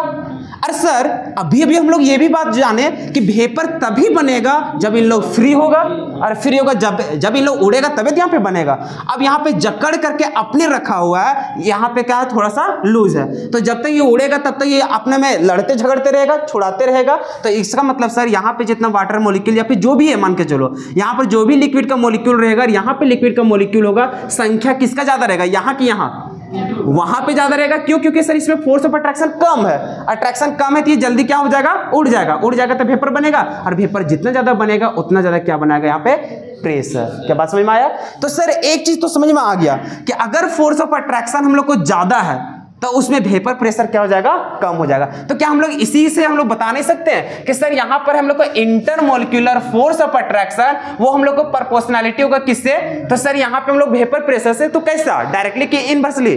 अरे सर अभी अभी हम लोग ये भी बात जाने कि वेपर तभी बनेगा जब इन लोग फ्री होगा, और फ्री होगा जब इन लोग उड़ेगा तभी तो यहाँ पे बनेगा। अब यहाँ पे जकड़ करके अपने रखा हुआ है, यहाँ पे क्या है थोड़ा सा लूज है, तो जब तक ये उड़ेगा तब तक ये अपने में लड़ते झगड़ते रहेगा, छुड़ाते रहेगा। तो इसका मतलब सर यहाँ पे जितना वाटर मॉलिक्यूल या फिर जो भी है मान के चलो, यहाँ पर जो भी लिक्विड का मॉलिक्यूल रहेगा, यहाँ पे लिक्विड का मॉलिक्यूल होगा, संख्या किसका ज्यादा रहेगा, यहाँ की यहाँ वहां पे ज्यादा रहेगा। क्यों? क्योंकि सर इसमें फोर्स ऑफ अट्रैक्शन कम है, अट्रैक्शन कम है तो ये जल्दी क्या हो जाएगा, उड़ जाएगा, उड़ जाएगा तो वेपर बनेगा, और वेपर जितना ज्यादा बनेगा उतना ज्यादा क्या बनाएगा यहाँ पे, प्रेशर। क्या बात समझ में आया? तो सर एक चीज तो समझ में आ गया कि अगर फोर्स ऑफ अट्रैक्शन हम लोग को ज्यादा है तो उसमें वेपर प्रेशर क्या हो जाएगा, कम हो जाएगा। तो क्या हम लोग इसी से हम लोग बता नहीं सकते हैं कि सर यहां पर हम लोग को इंटरमोलिक्यूलर फोर्स ऑफ अट्रैक्शन वो हम लोग को प्रोपोर्शनलिटी होगा किससे? तो सर यहां पे हम लोग वेपर प्रेशर से। तो कैसा, डायरेक्टली कि इनवर्सली?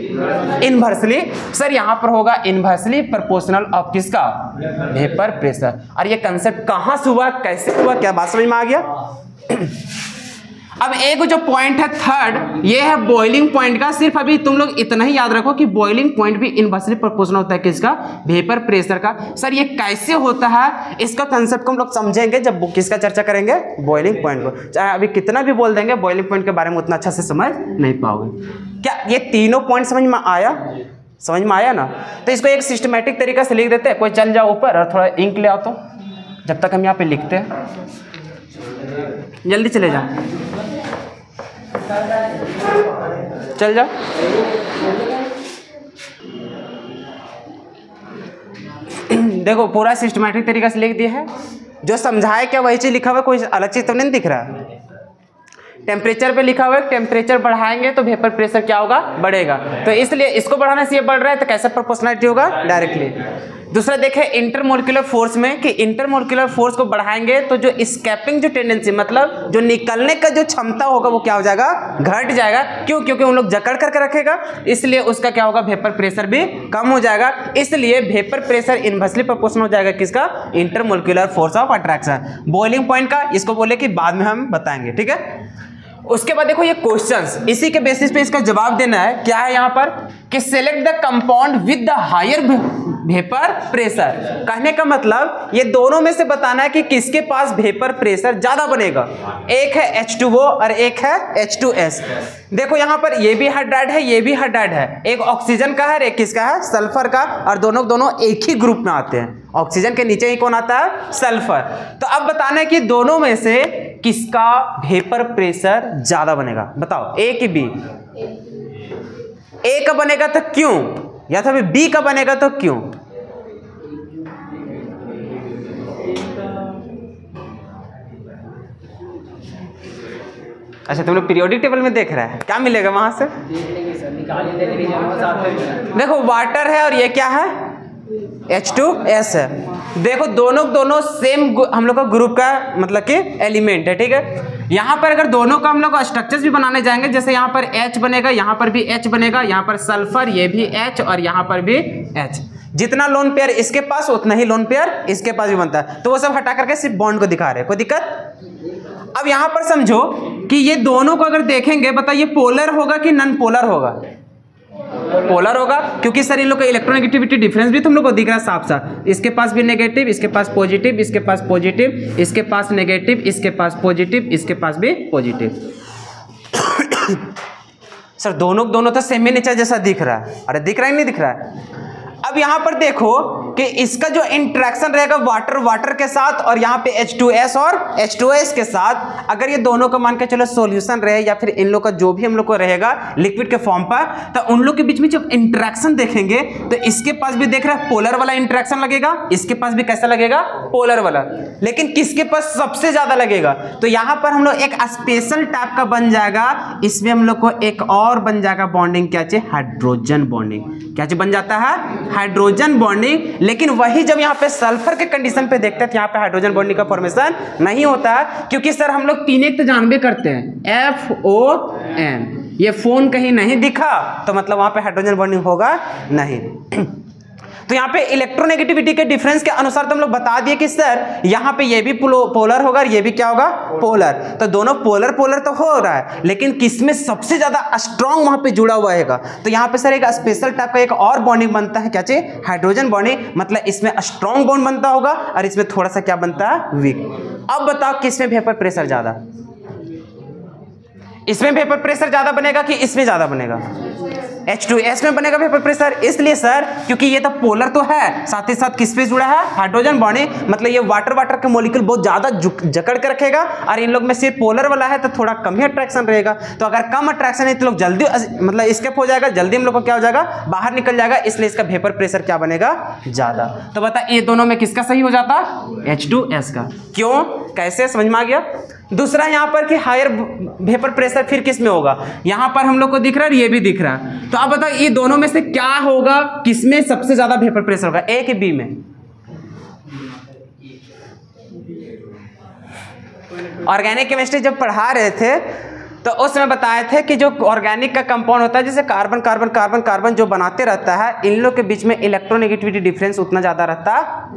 इनवर्सली सर यहां पर होगा इनवर्सली प्रोपोर्शनल ऑफ किसका, वेपर प्रेशर। और ये कंसेप्ट कहां से हुआ, कैसे हुआ, क्या बात समझ में आ गया? अब एक जो पॉइंट है थर्ड, ये है बॉइलिंग पॉइंट का। सिर्फ अभी तुम लोग इतना ही याद रखो कि बॉइलिंग पॉइंट भी इनवर्सली प्रोपोर्शनल होता है किसका, वेपर प्रेशर का। सर ये कैसे होता है, इसका कंसेप्ट को हम लोग समझेंगे जब किसका चर्चा करेंगे, बॉइलिंग पॉइंट को। चाहे अभी कितना भी बोल देंगे बॉइलिंग पॉइंट के बारे में उतना अच्छा से समझ नहीं पाओगे। क्या ये तीनों पॉइंट समझ में आया? समझ में आया ना? तो इसको एक सिस्टमैटिक तरीका से लिख देते हैं। कोई चल जाओ ऊपर और थोड़ा इंक ले आओ तो, जब तक हम यहाँ पे लिखते हैं, जल्दी चले जाओ, चल जाओ। देखो पूरा सिस्टमैटिक तरीका से लिख दिया है, जो समझाया क्या वही चीज लिखा हुआ है, कोई अलग चीज तो नहीं दिख रहा है। टेम्परेचर पे लिखा हुआ है, टेम्परेचर बढ़ाएंगे तो वेपर प्रेशर क्या होगा, बढ़ेगा। तो इसलिए इसको बढ़ाने से ये बढ़ रहा है, तो कैसे प्रोपोर्शनलिटी होगा, डायरेक्टली। दूसरा देखे इंटरमोलिक्यूलर फोर्स में कि इंटरमोलिक्यूलर फोर्स को बढ़ाएंगे तो जो स्केपिंग जो टेंडेंसी, मतलब जो निकलने का जो क्षमता होगा वो क्या हो जाएगा, घट जाएगा। क्यों? क्योंकि उन लोग जकड़ करके रखेगा, इसलिए उसका क्या होगा, वेपर प्रेशर भी कम हो जाएगा। इसलिए वेपर प्रेशर इनवर्सली प्रोपोर्शनल हो जाएगा किसका, intermolecular force of attraction. Boiling point का इसको बोले कि बाद में हम बताएंगे, ठीक है। उसके बाद देखो ये क्वेश्चंस, इसी के बेसिस पे इसका जवाब देना है। क्या है यहाँ पर कि select the compound with the higher vapour pressure. कहने का मतलब ये दोनों में से बताना है कि किसके पास वेपर प्रेशर ज्यादा बनेगा। एक है H2O और एक है H2S। देखो यहाँ पर ये भी हाइड्राइड है, ये भी हाइड्राइड है। एक ऑक्सीजन का है, एक किसका है, सल्फर का, और दोनों एक ही ग्रुप में आते हैं। ऑक्सीजन के नीचे ही कौन आता है, सल्फर। तो अब बताना है कि दोनों में से किसका वेपर प्रेशर ज्यादा बनेगा, बताओ, ए कि बी? ए का बनेगा तो क्यों, या तो बी का बनेगा तो क्यों? अच्छा तुम लोग पीरियोडिक टेबल में देख रहे हैं, क्या मिलेगा वहां से? देखो वाटर है और ये क्या है, H2S है। देखो दोनों सेम हम लोग का ग्रुप का मतलब कि एलिमेंट है, ठीक है। यहाँ पर अगर दोनों का हम लोग स्ट्रक्चर्स भी बनाने जाएंगे, जैसे यहाँ पर H बनेगा, यहाँ पर भी H बनेगा, यहाँ पर सल्फर, ये भी H और यहाँ पर भी H। जितना लोन पेयर इसके पास उतना ही लोन पेयर इसके पास भी बनता है। तो वो सब हटा करके सिर्फ बॉन्ड को दिखा रहे हैं, कोई दिक्कत? अब यहाँ पर समझो कि ये दोनों को अगर देखेंगे, बताइए पोलर होगा कि नॉन पोलर होगा? पोलर होगा, क्योंकि सर इन लोग का इलेक्ट्रोनेगेटिविटी डिफरेंस भी तुम लोग को दिख रहा है साफ साफ। इसके पास भी नेगेटिव, इसके पास पॉजिटिव, इसके पास पॉजिटिव, इसके पास नेगेटिव, इसके पास पॉजिटिव, इसके पास भी पॉजिटिव। सर दोनों तो सेम ही नेचर जैसा दिख रहा है। अरे दिख रहा है, नहीं दिख रहा है? अब यहां पर देखो कि इसका जो इंटरेक्शन रहेगा वाटर के साथ, और यहाँ पे H2S और H2S के साथ, अगर ये दोनों का मान के चलो सॉल्यूशन रहे, या फिर इन लोग का जो भी हम लोग को रहेगा लिक्विड के फॉर्म पर, तो उन लोग के बीच में जब इंटरेक्शन देखेंगे तो इसके पास भी देख रहा है पोलर वाला इंटरेक्शन लगेगा, इसके पास भी कैसा लगेगा, पोलर वाला। लेकिन किसके पास सबसे ज्यादा लगेगा? तो यहाँ पर हम लोग एक स्पेशल टाइप का बन जाएगा, इसमें हम लोग को एक और बन जाएगा बॉन्डिंग, क्या चाहिए, हाइड्रोजन बॉन्डिंग। क्या बन जाता है, हाइड्रोजन बॉन्डिंग। लेकिन वही जब यहाँ पे सल्फर के कंडीशन पे देखते हैं तो यहाँ पे हाइड्रोजन बॉन्डिंग का फॉर्मेशन नहीं होता है, क्योंकि सर हम लोग तीन एक तो जानबे करते हैं, FON। ये फोन कहीं नहीं दिखा तो मतलब वहां पे हाइड्रोजन बॉन्डिंग होगा नहीं। तो यहाँ पे इलेक्ट्रोनेगेटिविटी के डिफरेंस के अनुसार तो हम लोग बता दिए कि सर यहाँ पे ये भी पोलर होगा और ये भी क्या होगा, पोलर। तो दोनों पोलर तो हो रहा है, लेकिन किसमें सबसे ज्यादा स्ट्रॉन्ग वहां पे जुड़ा हुआ है? तो यहाँ पे सर एक स्पेशल टाइप का एक और बॉन्डिंग बनता है, क्या चाहिए, हाइड्रोजन बॉन्डिंग। मतलब इसमें स्ट्रॉन्ग बॉन्ड बनता होगा और इसमें थोड़ा सा क्या बनता है, वीक। अब बताओ किसमें वेपर प्रेशर ज्यादा? इसमें वेपर प्रेशर ज्यादा बनेगा कि इसमें ज्यादा बनेगा? H2S में बनेगा वेपर प्रेशर, इसलिए सर क्योंकि ये तो पोलर तो है, साथ ही साथ किस पे जुड़ा है, हाइड्रोजन बॉन्डिंग, मतलब ये वाटर के मॉलिक्यूल बहुत ज्यादा जकड़ के रखेगा, और इन लोग में सिर्फ पोलर वाला है तो थोड़ा कम ही अट्रैक्शन रहेगा। तो अगर कम अट्रैक्शन है तो लोग जल्दी मतलब स्केप हो जाएगा, जल्दी हम लोग को क्या हो जाएगा, बाहर निकल जाएगा, इसलिए इसका वेपर प्रेशर क्या बनेगा, ज्यादा। तो बता ये दोनों में किसका सही हो जाता, H2S का। क्यों, कैसे, समझ में आ गया। दूसरा यहाँ पर कि हायर वेपर प्रेशर फिर किस में होगा, यहाँ पर हम लोग को दिख रहा है, ये भी दिख रहा है, तो अब बताओ ये दोनों में से क्या होगा, किसमें सबसे ज्यादा वेपर प्रेशर होगा, ए कि बी में। ऑर्गेनिक केमिस्ट्री जब पढ़ा रहे थे तो उसमें बताए थे कि जो ऑर्गेनिक का कंपाउंड होता है, जैसे कार्बन कार्बन कार्बन कार्बन जो बनाते रहता है, इन लोग के बीच में इलेक्ट्रोनेगेटिविटी डिफरेंस उतना ज़्यादा रहता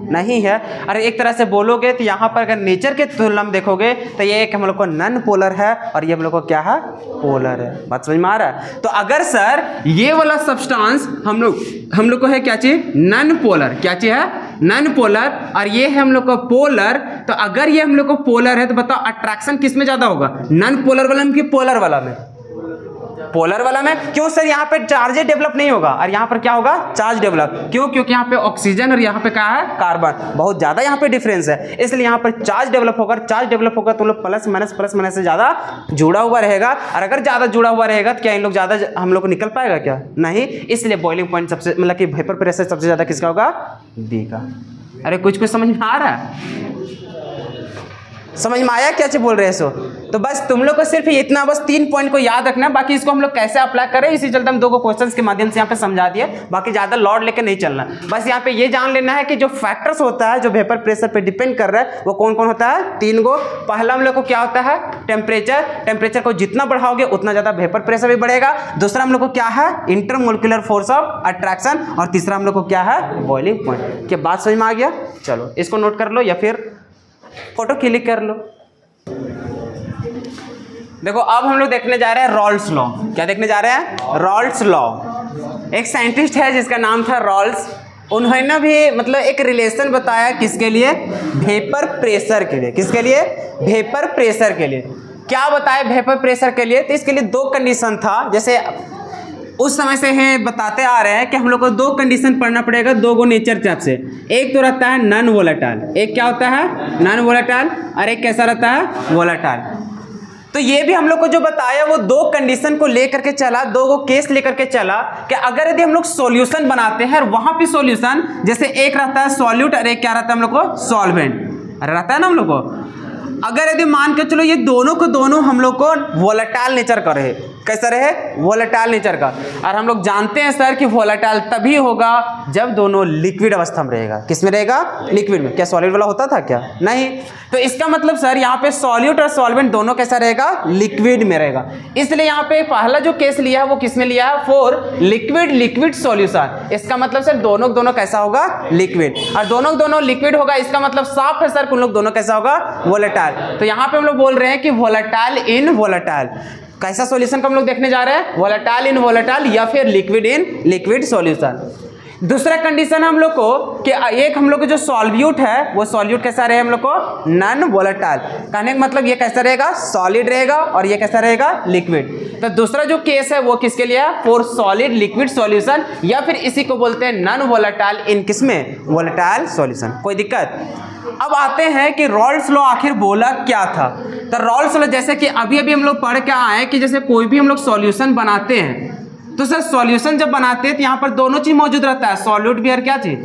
नहीं है। अरे एक तरह से बोलोगे तो यहाँ पर अगर नेचर के तुलना में देखोगे तो ये एक हम लोग को नॉन पोलर है और ये हम लोग को क्या है, पोलर है। बात समझ में आ रहा है। तो अगर सर ये वाला सब्सटेंस हम लोग को है क्या चीज, नॉन पोलर, क्या चीज है, नॉन पोलर, और ये है हम लोग को पोलर, तो अगर ये हम लोग को पोलर है तो बताओ अट्रैक्शन किस में ज्यादा होगा, नॉन पोलर वाला में कि पोलर वाला में, पोलर वाला में। क्यों सर, यहाँ पे चार्ज डेवलप नहीं होगा और यहाँ पर क्या होगा, चार्ज डेवलप। क्यों, क्योंकि यहाँ पे ऑक्सीजन और यहाँ पे क्या है, कार्बन, बहुत ज्यादा यहाँ पे डिफरेंस है, इसलिए यहाँ पर चार्ज डेवलप होगा। चार्ज डेवलप होगा तो लोग प्लस माइनस से ज्यादा जुड़ा हुआ रहेगा, और अगर ज्यादा जुड़ा हुआ रहेगा तो क्या इन लोग ज्यादा हम लोग को निकल पाएगा क्या, नहीं। इसलिए बॉइलिंग पॉइंट सबसे मतलब कि वेपर प्रेशर सबसे ज्यादा किसका होगा, बी का। अरे कुछ समझ में आ रहा है, समझ में आया क्या चीज बोल रहे हैं सो। तो बस तुम लोग को सिर्फ इतना, बस 3 पॉइंट को याद रखना, बाकी इसको हम लोग कैसे अप्लाई करें इसी चलते हम 2 क्वेश्चंस के माध्यम से यहाँ पे समझा दिए, बाकी ज्यादा लॉर्ड लेके नहीं चलना। बस यहाँ पे ये जान लेना है कि जो फैक्टर्स होता है जो वेपर प्रेशर पे डिपेंड कर रहा है वो कौन कौन होता है, 3 गो। पहला हम लोग को क्या होता है, टेम्परेचर, टेम्परेचर को जितना बढ़ाओगे उतना ज्यादा वेपर प्रेशर भी बढ़ेगा। दूसरा हम लोग को क्या है, इंटरमोलिकुलर फोर्स ऑफ अट्रैक्शन, और तीसरा हम लोग को क्या है, बॉइलिंग पॉइंट। क्या बात समझ में आ गया, चलो इसको नोट कर लो या फिर फोटो क्लिक कर लो। देखो अब हम लोग देखने जा रहे हैं रॉल्स लॉ। क्या देखने जा रहे हैं, रॉल्स लॉ। एक साइंटिस्ट है जिसका नाम था रॉल्स, उन्होंने भी मतलब एक रिलेशन बताया किसके लिए, वेपर प्रेशर के लिए। किसके लिए, वेपर प्रेशर के लिए। क्या बताया वेपर प्रेशर के लिए, तो इसके लिए 2 कंडीशन था। जैसे उस समय से हैं बताते आ रहे हैं कि हम लोग को 2 कंडीशन पढ़ना पड़ेगा, 2 गो नेचर चार्ट से। एक तो रहता है नॉन वोलेटाइल, एक क्या होता है, नॉन वोलेटाइल, और एक कैसा रहता है, वोलेटाइल। तो ये भी हम लोग को जो बताया वो 2 कंडीशन को लेकर के चला, 2 गो केस लेकर के चला कि अगर यदि हम लोग सॉल्यूशन बनाते हैं और वहां पे सॉल्यूशन, जैसे एक रहता है सॉल्यूट और एक क्या रहता है हम लोग को, सॉल्वेंट। अरे रहता है ना हम लोग को, अगर यदि मान के चलो ये दोनों को दोनों हम लोग को वोलेटाइल नेचर का रहे, कैसा रहे, वोलेटाइल नेचर का। और हम लोग जानते हैं सर कि वोलेटाइल तभी होगा जब दोनों लिक्विड अवस्था में रहेगा। किस में रहेगा, लिक्विड में। क्या सॉलिड वाला होता था क्या, नहीं। तो इसका मतलब सर यहाँ पे सॉल्यूट और सॉल्वेंट दोनों कैसा रहेगा, लिक्विड में रहेगा। इसलिए यहाँ पे पहला जो केस लिया है वो किस में लिया है, फॉर लिक्विड लिक्विड सॉल्यूशन। इसका मतलब सर दोनों कैसा होगा, लिक्विड, और दोनों लिक्विड होगा। इसका मतलब साफ है सर उन लोग दोनों कैसा होगा, वोलेटाइल। तो यहाँ पे हम लोग बोल रहे हैं कि वोलेटाइल इन वोलेटाइल। कैसा सॉल्यूशन का हम लोग देखने जा रहे हैं, वोलेटाइल इन वोलेटाइल या फिर लिक्विड इन लिक्विड सॉल्यूशन। दूसरा कंडीशन हम लोग को कि एक हम लोग को जो सॉल्यूट है वो सॉल्यूट कैसा रहे हम लोग को, नॉन वोलेटाइल। कहने का मतलब ये कैसा रहेगा, सॉलिड रहेगा, और ये कैसा रहेगा, लिक्विड। तो दूसरा जो केस है वो किसके लिए है, फॉर सॉलिड लिक्विड सॉल्यूशन, या फिर इसी को बोलते हैं नॉन वोलेटाइल इन किसमें, वोलेटाइल सॉल्यूशन। कोई दिक्कत। अब आते हैं कि रॉल्स लॉ आखिर बोला क्या था। तो रॉल्स लॉ जैसे कि अभी हम लोग पढ़ के आए कि जैसे कोई भी हम लोग सॉल्यूशन बनाते हैं तो सर सॉल्यूशन जब बनाते हैं तो यहाँ पर दोनों चीज मौजूद रहता है, सॉल्यूट भी और क्या चीज,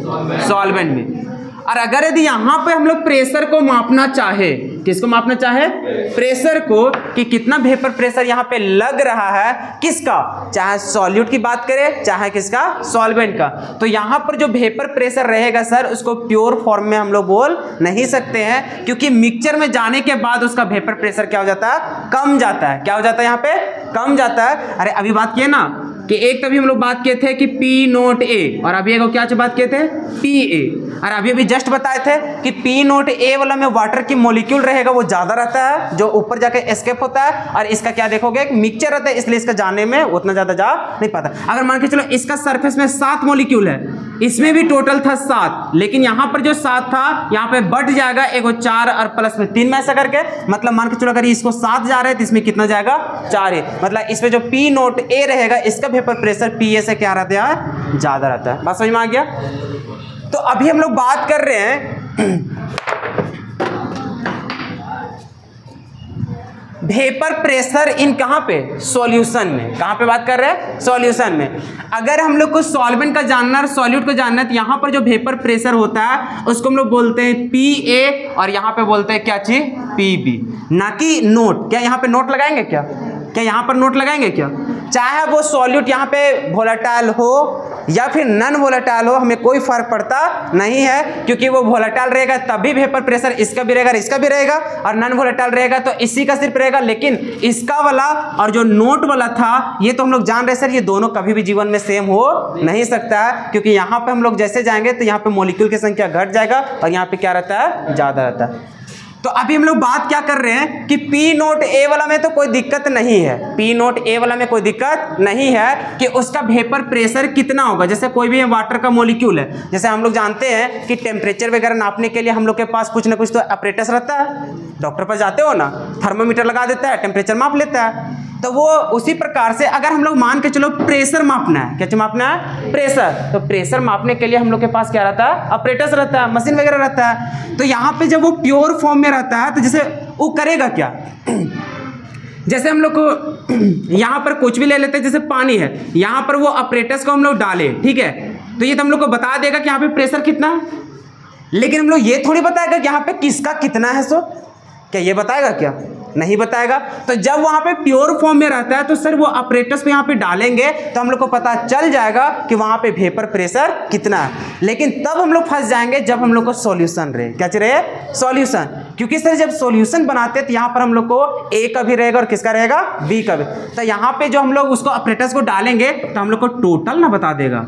सॉल्वेंट में। और अगर यदि यहाँ पे हम लोग प्रेशर को मापना चाहे, किसको मापना चाहे, प्रेशर को, कि कितना वेपर प्रेशर यहाँ पे लग रहा है, किसका, चाहे सॉल्यूट की बात करें चाहे किसका, सॉल्वेंट का, तो यहाँ पर जो वेपर प्रेशर रहेगा सर उसको प्योर फॉर्म में हम लोग बोल नहीं सकते हैं, क्योंकि मिक्सचर में जाने के बाद उसका वेपर प्रेशर क्या हो जाता है, कम जाता है। क्या हो जाता है, यहाँ पे कम जाता है। अरे अभी बात किए ना कि एक तभी हम लोग बात किए थे कि P नोट A, और अभी एक क्या बात किए थे, PA। और अभी अभी जस्ट बताए थे कि पी नोट ए वाला में वाटर की मॉलिक्यूल रहेगा वो ज़्यादा रहता है, जो ऊपर जाके एस्केप होता है, और इसका क्या देखोगे एक मिक्सचर रहता है, इसलिए इसका जाने में उतना ज़्यादा जा नहीं पाता। अगर मान के चलो इसका सरफेस में 7 मॉलिक्यूल है, इसमें भी टोटल था 7, लेकिन यहाँ पर जो 7 था यहाँ पे बढ़ जाएगा एगो 4 और प्लस में 3 में ऐसा करके, मतलब मान के चलो अगर इसको 7 जा रहा है तो इसमें कितना जाएगा 4 है, मतलब इसमें जो पी नोट ए रहेगा इसका वेपर प्रेशर पी ए से क्या रहता है, ज़्यादा रहता है। बात समझ में आ गया? तो अभी हम लोग बात कर रहे हैं वेपर प्रेशर इन कहाँ पे, सॉल्यूशन में। कहाँ पे बात कर रहे हैं, सॉल्यूशन में। अगर हम लोग को सॉल्वेंट का जानना है, सॉल्यूट को जानना है, तो यहाँ पर जो वेपर प्रेशर होता है उसको हम लोग बोलते हैं पी ए, और यहाँ पे बोलते हैं क्या चीज, पी बी, ना कि नोट। क्या यहाँ पे नोट लगाएंगे क्या यहाँ पर नोट लगाएंगे क्या? चाहे वो सॉल्यूट यहाँ पे वोलेटाइल हो या फिर नॉन वोलेटाइल हो, हमें कोई फर्क पड़ता नहीं है, क्योंकि वो वोलेटाइल रहेगा तभी वेपर प्रेशर इसका भी रहेगा, इसका भी रहेगा, और नॉन वोलेटाइल रहेगा तो इसी का सिर्फ रहेगा। लेकिन इसका वाला और जो नोट वाला था ये तो हम लोग जान रहे सर, ये दोनों कभी भी जीवन में सेम हो नहीं सकता है, क्योंकि यहाँ पे हम लोग जैसे जाएंगे तो यहाँ पे मॉलिक्यूल की संख्या घट जाएगा और यहाँ पे क्या रहता है, ज्यादा रहता है। तो अभी हम लोग बात क्या कर रहे हैं कि पी नोट ए वाला में तो कोई दिक्कत नहीं है, पी नोट ए वाला में कोई दिक्कत नहीं है कि उसका वेपर प्रेशर कितना होगा। जैसे कोई भी वाटर का मॉलिक्यूल है, जैसे हम लोग जानते हैं कि टेम्परेचर वगैरह नापने के लिए हम लोग के पास कुछ ना कुछ तो अपरेटस रहता है, डॉक्टर पास जाते हो ना, थर्मोमीटर लगा देता है, टेम्परेचर माप लेता है। तो वो उसी प्रकार से अगर हम लोग मान के चलो प्रेशर मापना है, क्या मापना है, प्रेशर, तो प्रेशर मापने के लिए हम लोग के पास क्या रहता है, अपरेटस रहता है, मशीन वगैरह रहता है। तो यहाँ पे जब वो प्योर फॉर्म में रहता है तो जैसे वो करेगा क्या, जैसे हम लोग को यहाँ पर कुछ भी ले लेते हैं, जैसे पानी है, यहाँ पर वो अपरेटस को हम लोग डाले, ठीक है, तो ये तो हम लोग को बता देगा कि यहाँ पे प्रेशर कितना है, लेकिन हम लोग ये थोड़ी बताएगा कि यहाँ पे किसका कितना है। सो क्या ये बताएगा क्या, नहीं बताएगा। तो जब वहां पे प्योर फॉर्म में रहता है तो सर वो अपरेटस को यहाँ पे डालेंगे तो हम लोग को पता चल जाएगा कि वहां पे वेपर प्रेशर कितना है। लेकिन तब हम लोग फंस जाएंगे जब हम लोग को सॉल्यूशन रहे, क्या रहे, सॉल्यूशन, क्योंकि सर जब सॉल्यूशन बनाते हैं तो यहाँ पर हम लोग को ए का भी रहेगा और किसका रहेगा, बी का भी। तो यहाँ पे जो हम लोग उसको अपरेटस को डालेंगे तो हम लोग को टोटल ना बता देगा,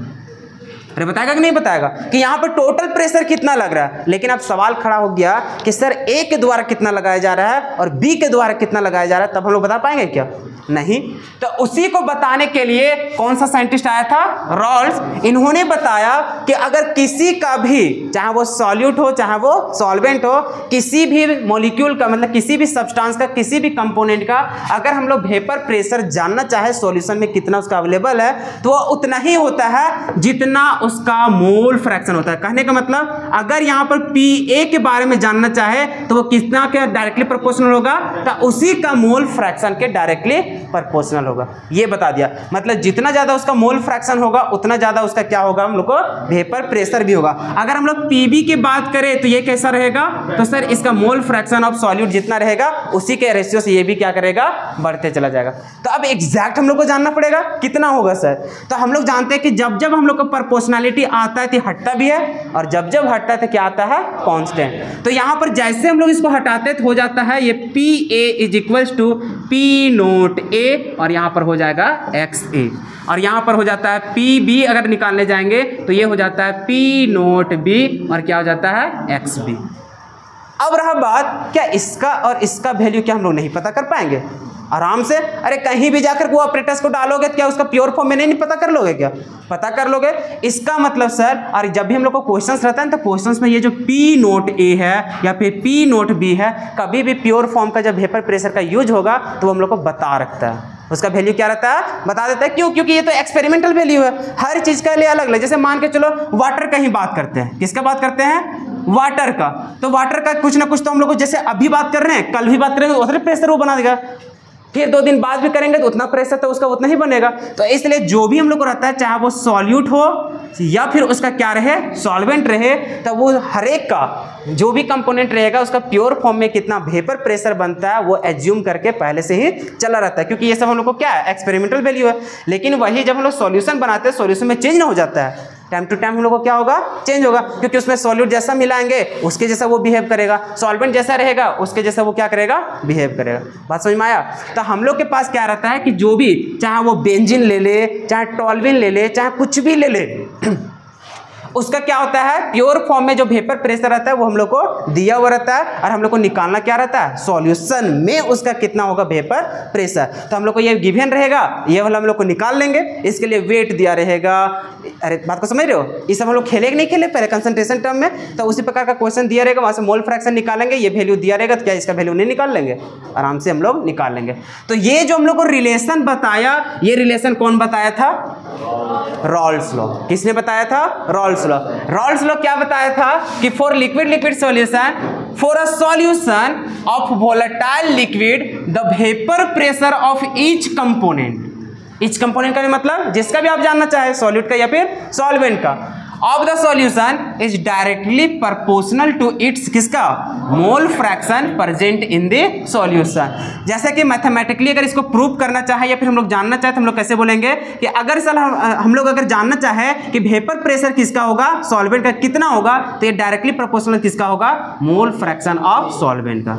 अरे बताएगा कि नहीं बताएगा कि यहाँ पर टोटल प्रेशर कितना लग रहा है। लेकिन अब सवाल खड़ा हो गया कि सर ए के द्वारा कितना लगाया जा रहा है और बी के द्वारा कितना लगाया जा रहा है, तब हम लोग बता पाएंगे क्या, नहीं। तो उसी को बताने के लिए कौन सा साइंटिस्ट आया था, रॉल्स। इन्होंने बताया कि अगर किसी का भी, चाहे वो सॉल्यूट हो चाहे वो सॉल्वेंट हो, किसी भी मॉलिक्यूल का, मतलब किसी भी सब्सटेंस का, किसी भी कंपोनेंट का, अगर हम लोग वेपर प्रेशर जानना चाहे सॉल्यूशन में कितना उसका अवेलेबल है, तो वो उतना ही होता है जितना उसका मोल फ्रैक्शन होता है। कहने का मतलब अगर यहाँ पर पी ए के बारे में जानना चाहे तो वो कितना के डायरेक्टली प्रोपोर्शनल होगा, तो उसी का मोल फ्रैक्शन के डायरेक्टली प्रोपोर्शनल होगा। ये बता दिया, मतलब जितना ज्यादा उसका मोल फ्रैक्शन होगा उतना ज्यादा उसका क्या होगा, हम लोग को वेपर प्रेशर भी होगा। अगर हम लोग पीबी की बात करें तो ये कैसा रहेगा, तो सर इसका मोल फ्रैक्शन ऑफ सॉल्यूट जितना रहेगा उसी के रेशियो से ये भी क्या करेगा, बढ़ते चला जाएगा। तो अब एग्जैक्ट हम लोग को जानना पड़ेगा कितना होगा सर। तो हम लोग जानते हैं कि जब जब हम लोग को प्रोपोर्शनलिटी आता है तो हटता भी है, और जब जब हटता है तो क्या आता है, कांस्टेंट। तो यहाँ पर जैसे हम लोग इसको हटाते तो हो जाता है ये P A is equals to P note A, और यहाँ पर हो जाएगा एक्स ए, और यहाँ पर हो जाता है पी बी, अगर निकालने जाएंगे तो ये हो जाता है पी नोट बी, और क्या हो जाता है, एक्स बी। अब रहा बात, क्या इसका और इसका वैल्यू क्या हम लोग नहीं पता कर पाएंगे आराम से? अरे कहीं भी जाकर वो ऑपरेटर्स को डालोगे तो क्या उसका प्योर फॉर्म में नहीं पता कर लोगे, क्या पता कर लोगे। इसका मतलब सर, और जब भी हम लोग को क्वेश्चंस रहता है तो क्वेश्चंस में ये जो पी नोट ए है या फिर पी नोट बी है, कभी भी प्योर फॉर्म का जब वेपर प्रेशर का यूज होगा तो वो हम लोग को बता रखता है, उसका वैल्यू क्या रहता है, बता देता है। क्यों? क्योंकि ये तो एक्सपेरिमेंटल वैल्यू है, हर चीज का लिए अलग अलग। जैसे मान के चलो वाटर का ही बात करते हैं, किसका बात करते हैं, वाटर का। तो वाटर का कुछ ना कुछ तो हम लोग को, जैसे अभी बात कर रहे हैं, कल भी बात करेंगे उतना प्रेशर वो बना देगा, फिर 2 दिन बाद भी करेंगे तो उतना प्रेशर तो उसका उतना ही बनेगा। तो इसलिए जो भी हम लोग को रहता है, चाहे वो सॉल्यूट हो या फिर उसका क्या रहे, सॉल्वेंट रहे, तो वो हर एक का जो भी कंपोनेंट रहेगा उसका प्योर फॉर्म में कितना वेपर प्रेशर बनता है वो एज्यूम करके पहले से ही चला रहता है, क्योंकि ये सब हम लोग को क्या है, एक्सपेरिमेंटल वैल्यू है। लेकिन वही जब हम लोग सॉल्यूशन बनाते हैं, सॉल्यूशन में चेंज ना हो जाता है, टाइम टू टाइम हम लोग को क्या होगा, चेंज होगा, क्योंकि उसमें सॉल्यूट जैसा मिलाएंगे उसके जैसा वो बिहेव करेगा, सॉल्वेंट जैसा रहेगा उसके जैसा वो क्या करेगा, बिहेव करेगा। बात समझ में आया? तो हम लोग के पास क्या रहता है कि जो भी, चाहे वो बेंजीन ले ले, चाहे टॉल्विन ले ले, चाहे कुछ भी ले ले, उसका क्या होता है, प्योर फॉर्म में जो वेपर प्रेशर रहता है वो हम लोग को दिया हुआ रहता है और हम लोग को निकालना क्या रहता है, सॉल्यूशन में उसका कितना होगा वेपर प्रेशर। तो हम लोग को ये गिवन रहेगा, ये वाला हम लोग को निकाल लेंगे, इसके लिए वेट दिया रहेगा। अरे बात को समझ रहे हो, ये सब हम लोग खेले कि नहीं खेले पहले कंसंट्रेशन टर्म में, तो उसी प्रकार का क्वेश्चन दिया रहेगा, वहां से मोल फ्रैक्शन निकालेंगे, ये वैल्यू दिया रहेगा तो क्या इसका वैल्यू नहीं निकाल लेंगे, आराम से हम लोग निकाल लेंगे। तो ये जो हम लोग को रिलेशन बताया, ये रिलेशन कौन बताया था, रॉल्स लॉ। किसने बताया था, रॉल्स लॉ। रॉल्स लॉ क्या बताया था कि for liquid liquid solution, for a solution of volatile liquid the vapour pressure of each component, each component का मतलब जिसका भी आप जानना चाहे, सॉल्यूट का या फिर सॉल्वेंट का, of the solution is directly proportional to its किसका, mole fraction present in the solution. जैसे कि मैथमेटिकली अगर इसको प्रूव करना चाहे या फिर हम लोग जानना चाहे तो हम लोग कैसे बोलेंगे कि अगर सर हम लोग अगर जानना चाहे कि वेपर प्रेशर किसका होगा, सॉल्वेंट का कितना होगा, तो ये डायरेक्टली प्रोपोर्शनल किसका होगा, मोल फ्रैक्शन ऑफ सॉल्वेंट का।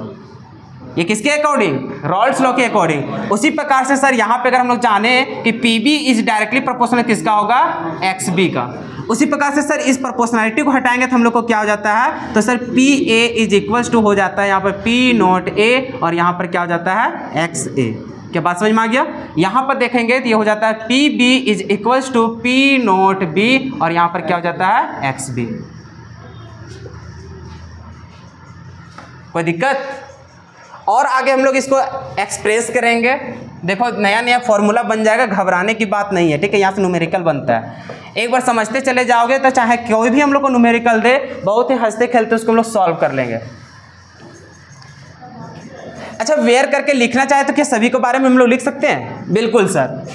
ये किसके अकॉर्डिंग, रॉल्स लॉ के अकॉर्डिंग। उसी प्रकार से सर यहाँ पे अगर हम लोग जाने कि पीबी इज डायरेक्टली प्रोपोर्शनल किसका होगा, एक्सबी का, उसी प्रकार से सर इस प्रोपोर्शनलिटी को हटाएंगे तो हम लोग को क्या हो जाता है, तो sir P A is equals to हो जाता है यहाँ पर पी नॉट ए और यहाँ पर क्या हो जाता है एक्स ए। क्या बात समझ में आ गया। यहाँ पर देखेंगे तो ये हो जाता है P B is equals to P nought B और यहाँ पर क्या हो जाता है एक्स बी। कोई दिक्कत। और आगे हम लोग इसको एक्सप्रेस करेंगे। देखो नया नया फॉर्मूला बन जाएगा, घबराने की बात नहीं है, ठीक है। यहाँ से न्यूमेरिकल बनता है, एक बार समझते चले जाओगे तो चाहे कोई भी हम लोग को न्यूमेरिकल दे, बहुत ही हंसते खेलते उसको हम लोग सॉल्व कर लेंगे। अच्छा, वेयर करके लिखना चाहे तो क्या सभी के बारे में हम लोग लिख सकते हैं? बिल्कुल सर।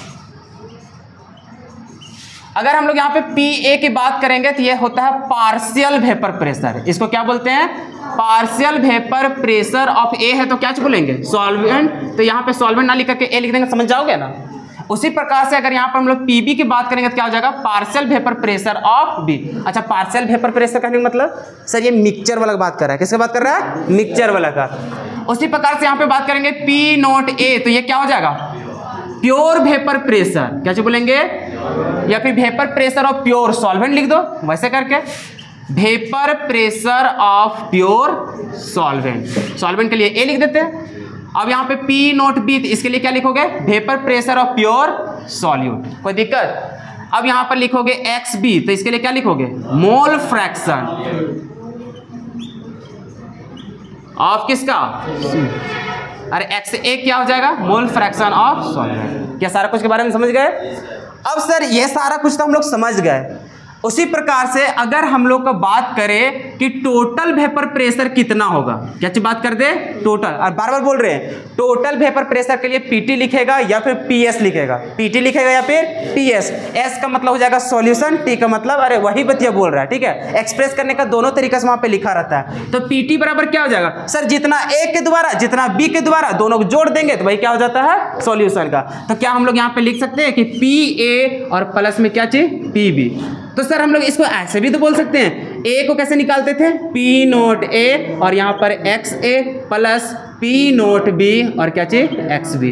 अगर हम लोग यहाँ पे पी ए की बात करेंगे तो ये होता है पार्शियल वेपर प्रेशर। इसको क्या बोलते हैं? पार्शियल वेपर प्रेशर ऑफ ए है तो क्या बोलेंगे? सॉल्वेंट। तो यहाँ पे सॉल्वेंट ना लिख करके ए लिख देंगे, समझ जाओगे ना। उसी प्रकार से अगर यहाँ पर हम लोग पीबी की बात करेंगे तो क्या हो जाएगा? Partial vapour pressure of B. अच्छा, पार्शियल वेपर प्रेशर कहने का मतलब सर ये मिक्सचर वाला बात कर रहा है। किसका बात कर रहा है? मिक्सचर वाला का। उसी प्रकार से यहाँ पे बात करेंगे पी नॉट ए, तो ये क्या हो जाएगा? Pure vapour pressure. क्या बोलेंगे? या फिर vapour pressure of pure solvent लिख दो वैसे करके, vapour pressure of pure solvent. Solvent के लिए ए लिख देते हैं। अब यहाँ पे पी नॉट बी, इसके लिए क्या लिखोगे? Vapour pressure of pure solute. कोई दिक्कत? अब यहाँ पर लिखोगे एक्स बी, तो इसके लिए क्या लिखोगे? मोल फ्रैक्शन ऑफ किसका? अरे एक्स ए क्या हो जाएगा? Mole fraction of solvent. क्या सारा कुछ के बारे में समझ गए? अब सर ये सारा कुछ तो हम लोग समझ गए। उसी प्रकार से अगर हम लोग का बात करें कि टोटल वेपर प्रेशर कितना होगा, क्या बात कर दे? टोटल। और बार बार बोल रहे हैं टोटल वेपर प्रेशर के लिए पीटी लिखेगा या फिर पीएस लिखेगा। पीटी लिखेगा या फिर पीएस। एस का मतलब हो जाएगा सॉल्यूशन, टी का मतलब अरे वही बतिया बोल रहा है, ठीक है। एक्सप्रेस करने का दोनों तरीका से वहां पे लिखा रहता है। तो पीटी बराबर क्या हो जाएगा? सर जितना ए के द्वारा जितना बी के द्वारा दोनों को जोड़ देंगे तो वही क्या हो जाता है? सॉल्यूशन का। तो क्या हम लोग यहाँ पे लिख सकते हैं कि पी ए और प्लस में क्या चीज? P B. तो सर हम लोग इसको ऐसे भी तो बोल सकते हैं। ए को कैसे निकालते थे? पी नोट ए और यहाँ पर x A plus P nought B और क्या चीज? X B.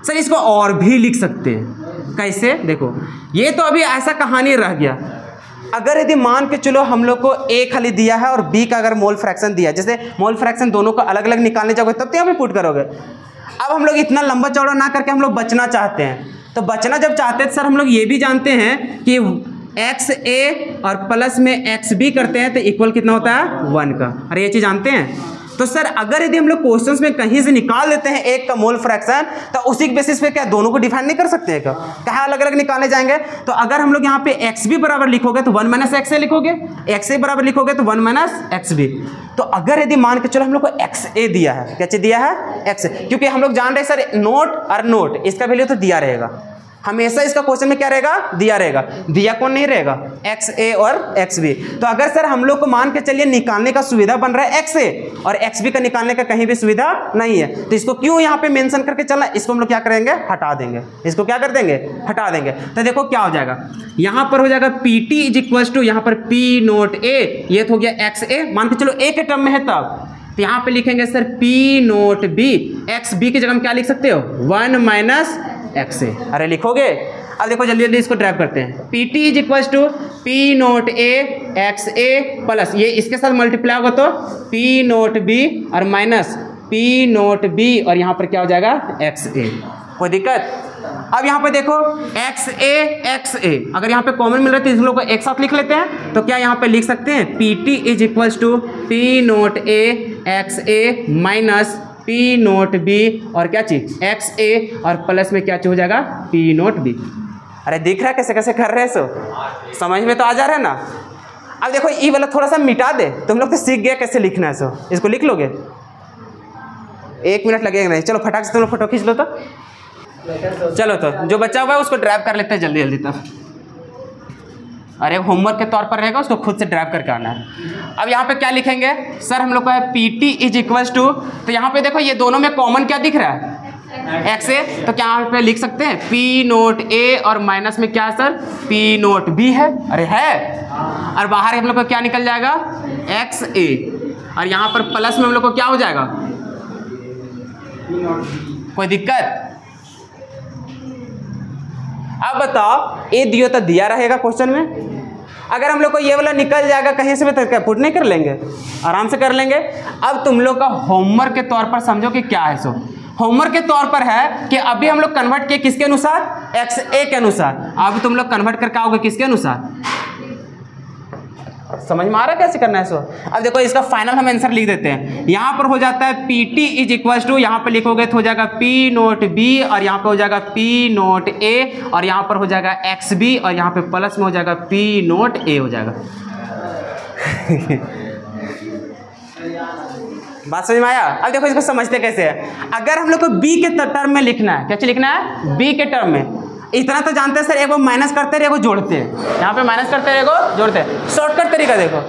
सर इसको और भी लिख सकते हैं। कैसे? देखो ये तो अभी ऐसा कहानी रह गया। अगर यदि मान के चलो हम लोग को ए खाली दिया है और बी का अगर मोल फ्रैक्शन दिया, जैसे मोल फ्रैक्शन दोनों को अलग अलग निकालने जाओगे तब तो यहाँ पे पुट करोगे। अब हम लोग इतना लंबा चौड़ा ना करके हम लोग बचना चाहते हैं। तो बचना जब चाहते हैं सर हम लोग ये भी जानते हैं कि एक्स ए और प्लस में एक्स बी करते हैं तो इक्वल कितना होता है? 1 का। अरे ये चीज जानते हैं। तो सर अगर यदि हम लोग क्वेश्चंस में कहीं से निकाल देते हैं एक का मोल फ्रैक्शन, तो उसी के बेसिस पे क्या दोनों को डिफाइन नहीं कर सकते हैं क्या? कहाँ अलग अलग निकालने जाएंगे? तो अगर हम लोग यहाँ पे एक्स बी बराबर लिखोगे तो 1 माइनस एक्स ए लिखोगे, एक्स ए बराबर लिखोगे तो 1 माइनस एक्स बी। तो अगर यदि मान के चलो हम लोग को एक्स ए दिया है, क्या चीज दिया है? एक्स ए, क्योंकि हम लोग जान रहे हैं सर नोट और नोट इसका वैल्यू तो दिया रहेगा हमेशा। इसका क्वेश्चन में क्या रहेगा? दिया रहेगा। दिया कौन नहीं रहेगा? एक्स ए और एक्स बी। तो अगर सर हम लोग को मान के चलिए निकालने का सुविधा बन रहा है एक्स ए और एक्स बी का निकालने का कहीं भी सुविधा नहीं है, तो इसको क्यों यहाँ पे मेंशन करके चलना? इसको हम लोग क्या करेंगे? हटा देंगे। इसको क्या कर देंगे? हटा देंगे। तो देखो क्या हो जाएगा, यहाँ पर हो जाएगा P T is equal to यहाँ पर पी नोट ए, ये तो हो गया एक्स ए, मान के चलो ए के टर्म में है तब। तो यहाँ पे लिखेंगे sir P nought B, X B की जगह हम क्या लिख सकते हो? 1 माइनस एक्स ए। अरे लिखोगे? अब देखो जल्दी जल्दी इसको ड्राइव करते हैं। P T is equal to P note A X A plus ये इसके साथ मल्टीप्लाई होगा तो पी नोट बी और माइनस पी नोट बी और यहाँ पर क्या हो जाएगा एक्स ए। कोई दिक्कत? अब यहाँ पे देखो एक्स ए अगर यहाँ पे कॉमन मिल रहा है तो इन लोगों को एक साथ लिख लेते हैं। तो क्या यहाँ पे लिख सकते हैं P T is equal to P note A X A minus P nought B और क्या चीज एक्स ए और प्लस में क्या चीज हो जाएगा पी नोट बी। अरे दिख रहा है कैसे कैसे कर रहे हैं? सो समझ में तो आ जा रहा है ना? अब देखो ये वाला थोड़ा सा मिटा दे, तुम लोग तो सीख गया कैसे लिखना है। सो इसको लिख लोगे? 1 मिनट लगेगा नहीं। चलो फटाक से तुम लोग फोटो खींच लो। तो चलो तो जो बच्चा हुआ है उसको ड्राइव कर लेते हैं जल्दी जल्दी। तब अरे होमवर्क के तौर पर रहेगा, उसको खुद से ड्राइव करके आना है। अब यहाँ पे क्या लिखेंगे सर? हम लोग का है P T is equals to, तो यहाँ पे देखो ये दोनों में कॉमन क्या दिख रहा है एक्स ए, तो क्या यहाँ पे लिख सकते हैं पी नोट ए और माइनस में क्या है सर पी नोट बी है। अरे है, और बाहर हम लोग को क्या निकल जाएगा एक्स ए और यहाँ पर प्लस में हम लोग को क्या हो जाएगा? कोई दिक्कत? अब बताओ ये दियो तो दिया रहेगा क्वेश्चन में। अगर हम लोग को ये वाला निकल जाएगा कहीं से भी तो क्या पुट नहीं कर लेंगे? आराम से कर लेंगे। अब तुम लोग का होमवर्क के तौर पर समझो कि क्या है। सो होमवर्क के तौर पर है कि अभी हम लोग कन्वर्ट किए किसके अनुसार? एक्स ए के अनुसार। अब तुम लोग कन्वर्ट करके आओगे किसके अनुसार? समझ में आ रहा है कैसे करना है? सो अब देखो इसका फाइनल हम आंसर लिख देते हैं। यहाँ पर हो जाता है P T is equal to, यहाँ पर लिखोगे तो हो जाएगा पी नोट बी और यहाँ पे हो जाएगा पी नोट ए और यहाँ पर हो जाएगा एक्स बी और यहाँ पे प्लस में हो जाएगा पी नोट ए हो जाएगा। बात समझ में आया? अब देखो इसको समझते कैसे है। अगर हम लोग को बी के टर्म में लिखना है, क्या लिखना है? बी के टर्म में। इतना तो जानते हैं सर, एगो माइनस करते हैं एगो जोड़ते हैं। यहाँ पे माइनस करते हैं एगो जोड़ते हैं। शॉर्टकट तरीका देखो,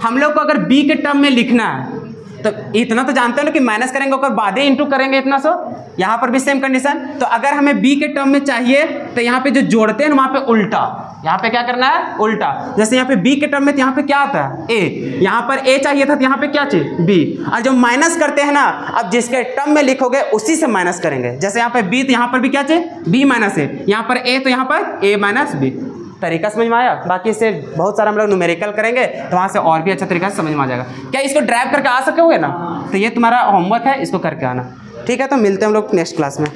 हम लोग को अगर बी के टर्म में लिखना है तो इतना तो जानते हो ना कि माइनस करेंगे और बाद ही इंटू करेंगे इतना। सो यहाँ पर भी सेम कंडीशन। तो अगर हमें बी के टर्म में चाहिए तो यहाँ पे जो जोड़ते हैं वहाँ पे उल्टा, यहाँ पे क्या करना है? उल्टा। जैसे यहाँ पे बी के टर्म में तो यहाँ पे क्या आता है? ए। यहाँ पर ए चाहिए था तो यहाँ पे क्या चाहिए? बी। और जब माइनस करते हैं ना, अब जिसके टर्म में लिखोगे उसी से माइनस करेंगे। जैसे यहाँ पे बी तो यहाँ पर भी क्या चाहिए? बी माइनस ए। यहाँ पर ए तो यहाँ पर ए माइनस बी। तरीका समझ में आया? बाकी इससे बहुत सारा हम लोग न्यूमेरिकल करेंगे तो वहाँ से और भी अच्छा तरीका से समझ में आ जाएगा। क्या इसको ड्राइव करके आ सकोगे ना? तो ये तुम्हारा होमवर्क है, इसको करके आना। ठीक है, तो मिलते हैं हम लोग नेक्स्ट क्लास में।